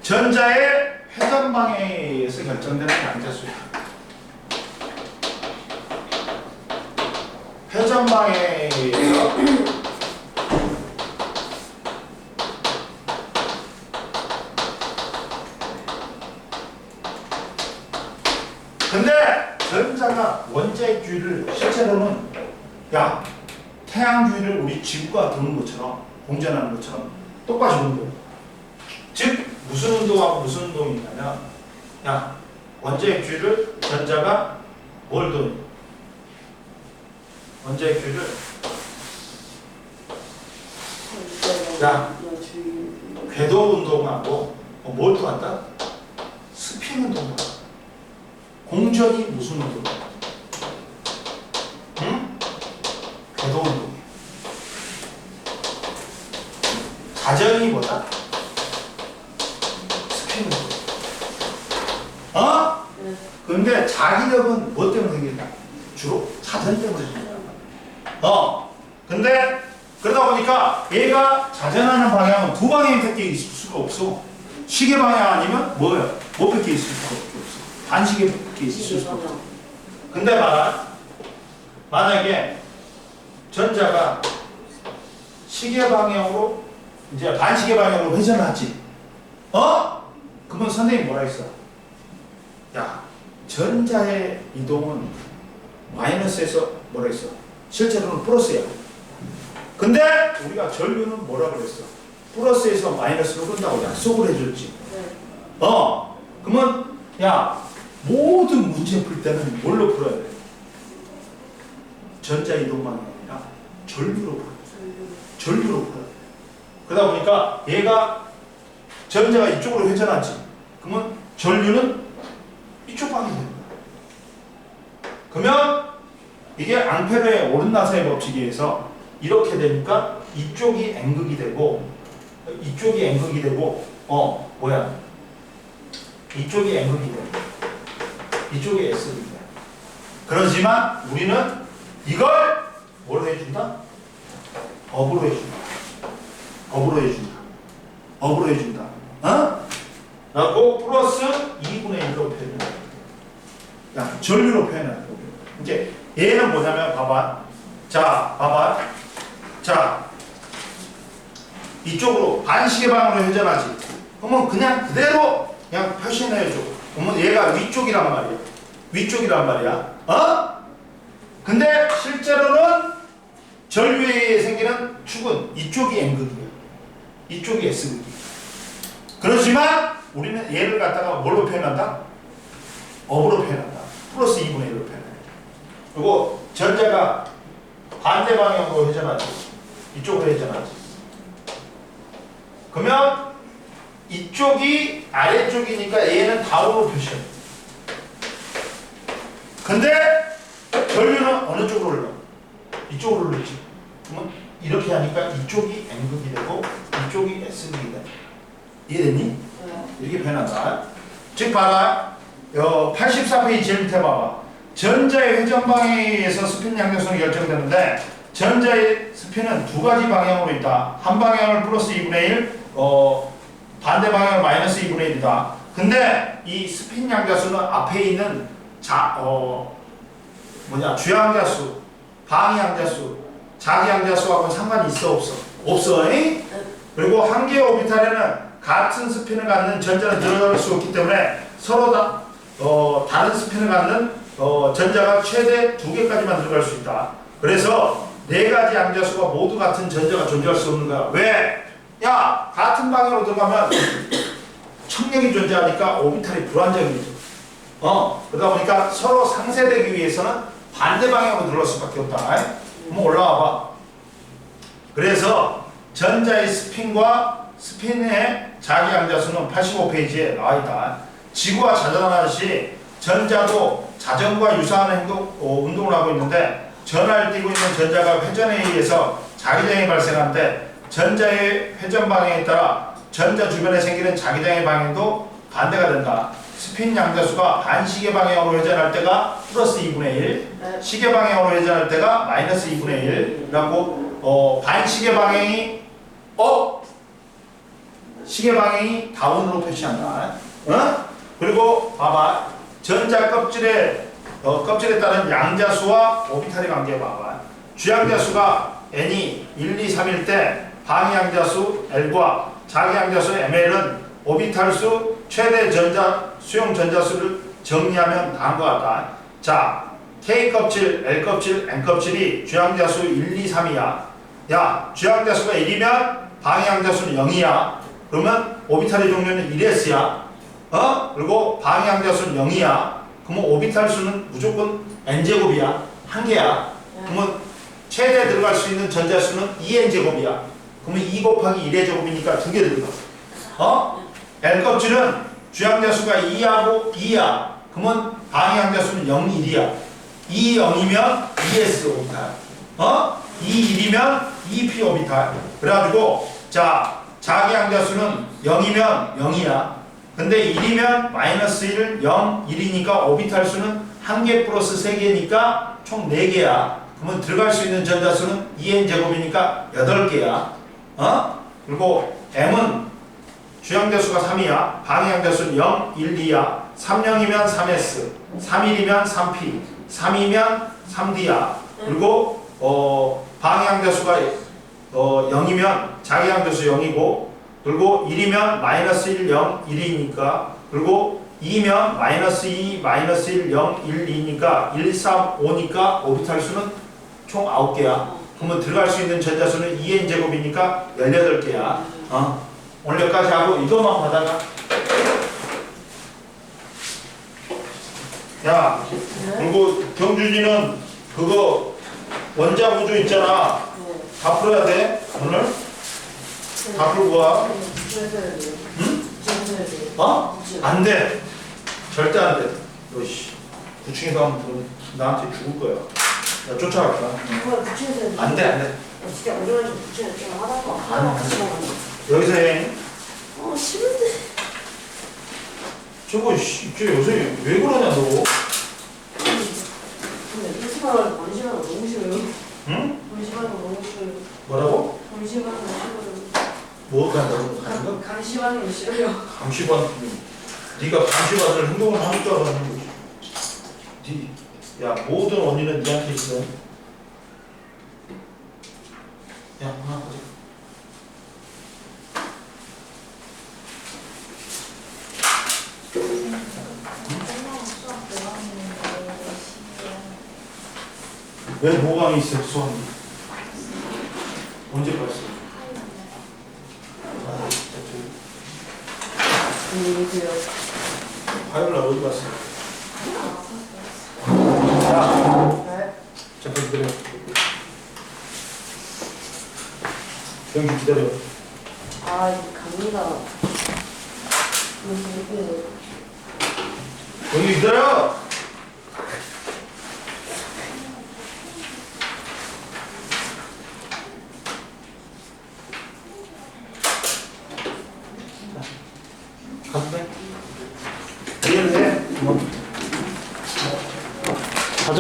Speaker 1: 전자의 회전 방향에 의해서 결정되는 양자수야. 회전 방향에 의해서 근데 전자가 원자의 주위를 실제로는 야, 태양 주위를 우리 지구가 도는 것처럼 공전하는 것처럼 똑같이 도는 거야. 즉 무슨 운동하고 무슨 운동이 있냐면 야, 원자의 주위를 전자가 뭘 도는 원자의 주위를 자,
Speaker 2: 너 주의.
Speaker 1: 궤도 운동하고 뭘 또 한다? 스핀 운동도 한다. 공전이 무슨 운동이야? 응? 궤도 운동. 자전이 뭐다? 스핀 운동. 어?
Speaker 2: 네.
Speaker 1: 근데 자기력은 뭐 때문에 생긴다? 주로 자전 때문에 생긴다. 근데 그러다 보니까 얘가 자전하는 방향은 두 방향밖에 있을 수가 없어. 시계 방향 아니면 뭐예요? 뭐밖에 있을 수가 없어. 반시계밖에 있을 수가 없어. 근데 만약에 전자가 시계 방향으로 이제 반시계 방향으로 회전하지. 그러면 선생님이 뭐라 했어? 야, 전자의 이동은 마이너스에서 뭐라 했어? 실제로는 플러스야. 근데 우리가 전류는 뭐라 그랬어? 플러스에서 마이너스로 끈다고 약속을 해줬지.
Speaker 2: 네.
Speaker 1: 그러면 야, 모든 문제 풀 때는 뭘로 풀어야 돼? 전자 이동만이 아니라 전류로 풀어야 돼. 전류로 풀어야 돼. 그러다 보니까 얘가 전자가 이쪽으로 회전하지. 그러면 전류는 이쪽 방향이 되는 거야. 그러면 이게 앙페르의 오른나사의 법칙에 의해서 이렇게 되니까 이쪽이 N극이 되고 이쪽이 N극이 되고 이쪽이 N극이 되고 이쪽이 S극이 돼. 그러지만 우리는 이걸 뭘 해준다? 업으로 해준다. 업으로 해준다. 업으로 해준다. 라고 플러스 2분의 1로 표현한다. 야, 전류로 표현한다. 이제 얘는 뭐냐면 봐봐. 자, 이쪽으로 반시계 방향으로 회전하지. 그러면 그냥 그대로 그냥 표시해줘. 그러면 얘가 위쪽이란 말이야. 위쪽이란 말이야. 근데 실제로는 전류에 생기는 축은 이쪽이 N극이야. 이쪽이 S극이야. 그렇지만 우리는 얘를 갖다가 뭘로 표현한다? 업으로 표현한다. 플러스 2분의 1로 표현해. 그리고 전자가 반대 방향으로 회전하지. 이쪽으로 회전하지. 그러면 이쪽이 아래쪽이니까 얘는 다운으로 표시해. 근데 전류는 어느 쪽으로 흘러? 이쪽으로 흘러지. 그러면 이렇게 하니까 이쪽이 N극이 되고 이쪽이 S극이 돼. 이해됐니?
Speaker 2: 네.
Speaker 1: 이렇게 표현한다. 즉 봐봐. 84페이지 제일 밑에 봐봐. 전자의 회전 방향에 의해서 스핀 양력성이 결정되는데 전자의 스핀은 두 가지 방향으로 있다. 한 방향을 플러스 2분의 1, 반대 방향을 마이너스 2분의 1이다. 근데 이 스핀 양자수는 앞에 있는 주양자수, 방향자수, 자기양자수하고는 상관이 있어 없어? 없어.
Speaker 2: 네.
Speaker 1: 그리고 한 개의 오비탈에는 같은 스핀을 갖는 전자는 들어갈 수 없기 때문에 서로 다른 스핀을 갖는 전자가 최대 2개까지만 들어갈 수 있다. 그래서 네 가지 양자수가 모두 같은 전자가 존재할 수 없는 거야. 왜? 야, 같은 방향으로 들어가면 청력이 존재하니까 오비탈이 불안정해져. 그러다 보니까 서로 상쇄되기 위해서는 반대 방향으로 들어갈 수밖에 없다. 한번 올라와 봐. 그래서 전자의 스핀과 스핀의 자기 양자수는 85페이지에 나와 있다. 지구와 자전하듯이 전자도 자전과 유사한 운동을 하고 있는데 전하를 띠고 있는 전자가 회전에 의해서 자기장이 발생하는데 전자의 회전 방향에 따라 전자 주변에 생기는 자기장의 방향도 반대가 된다. 스핀 양자수가 반시계 방향으로 회전할 때가 플러스 2분의 1, 시계 방향으로 회전할 때가 마이너스 2분의 1이라고 반시계 방향이 시계 방향이 다운으로 표시한다. 그리고 봐봐. 전자 껍질에 따른 양자수와 오비탈의 관계 봐봐. 주양자수가 N이 1, 2, 3일 때 방향자수 L과 자기양자수 ML은 오비탈수 최대 수용 전자수를 정리하면 다음과 같다. 자, K껍질, L껍질, N껍질이 주양자수 1, 2, 3이야. 야, 주양자수가 1이면 방향자수는 0이야. 그러면 오비탈의 종류는 1s야. 그리고 방향자수는 0이야. 그러면 오비탈 수는 무조건 n제곱이야. 한 개야. 그러면 최대 들어갈 수 있는 전자수는 2n제곱이야. 그러면 2 곱하기 1의 제곱이니까 2개 들어가. L 껍질은 주양대수가 2하고 2야. 그러면 방향대수는 0, 1이야. 2, 0이면 2s 오비탈. 2, 1이면 2p 오비탈. 그래가지고 자 자기항대수는 0이면 0이야. 근데 1이면 마이너스 1, 0, 1이니까 오비탈 수는 1개 플러스 3개니까 총 4개야. 그러면 들어갈 수 있는 전자수는 2n 제곱이니까 8개야. 그리고 m은 주양대수가 3이야. 방향대수는 0, 1, 2야. 3, 0이면 3s, 3, 1이면 3p, 3이면 3d야. 그리고 방향대수가 0이면 자기항대수 0이고, 그리고 1이면 마이너스 1, 0, 1이니까, 그리고 2면 마이너스 2, 마이너스 1, 0, 1, 2니까 1, 3, 5니까 오비탈 수는 총 9개야. 그러면 들어갈 수 있는 전자수는 2n 제곱이니까 18개야. 오늘 여기까지 하고 이것만 받아가. 야, 그리고 경준이는 그거 원자 구조 있잖아.
Speaker 2: 네.
Speaker 1: 다 풀어야 돼 오늘. 다 풀고 와. 응? 안 돼. 절대 안 돼. 너 씨, 9층에 가면 나한테 죽을 거야. 나 쫓아갈 거야. 안 돼, 안 돼.
Speaker 2: 진짜 어려워서 붙여야 좀 하다가
Speaker 1: 안 돼.
Speaker 2: 같이 먹는
Speaker 1: 여기서 해.
Speaker 2: 싫은데.
Speaker 1: 저거 씨, 저 요새 왜 그러냐 너?
Speaker 2: 근데 political 본심하는 거 너무 싫어요.
Speaker 1: 응?
Speaker 2: 본심하는 거 너무 싫어요.
Speaker 1: 뭐라고?
Speaker 2: 본심하는 거 싫어요.
Speaker 1: 뭐 간다고? 가는 거?
Speaker 2: 감시하는 거 싫어요.
Speaker 1: 감시반. 네가 감시받을 행동을 하는 줄 알았는 거지. 야, 모든 원인은 니한테 있어. 야, 하나 가자. 왜 모강이 있어, 수학이? 언제 봤어? 아, 진짜
Speaker 2: 안녕히 계세요.
Speaker 1: 화요일 날 어디 갔어? 자,
Speaker 2: 네.
Speaker 1: 잠깐 기다려. 경기 기다려.
Speaker 2: 아, 이거 갑니다.
Speaker 1: 경기 기다려!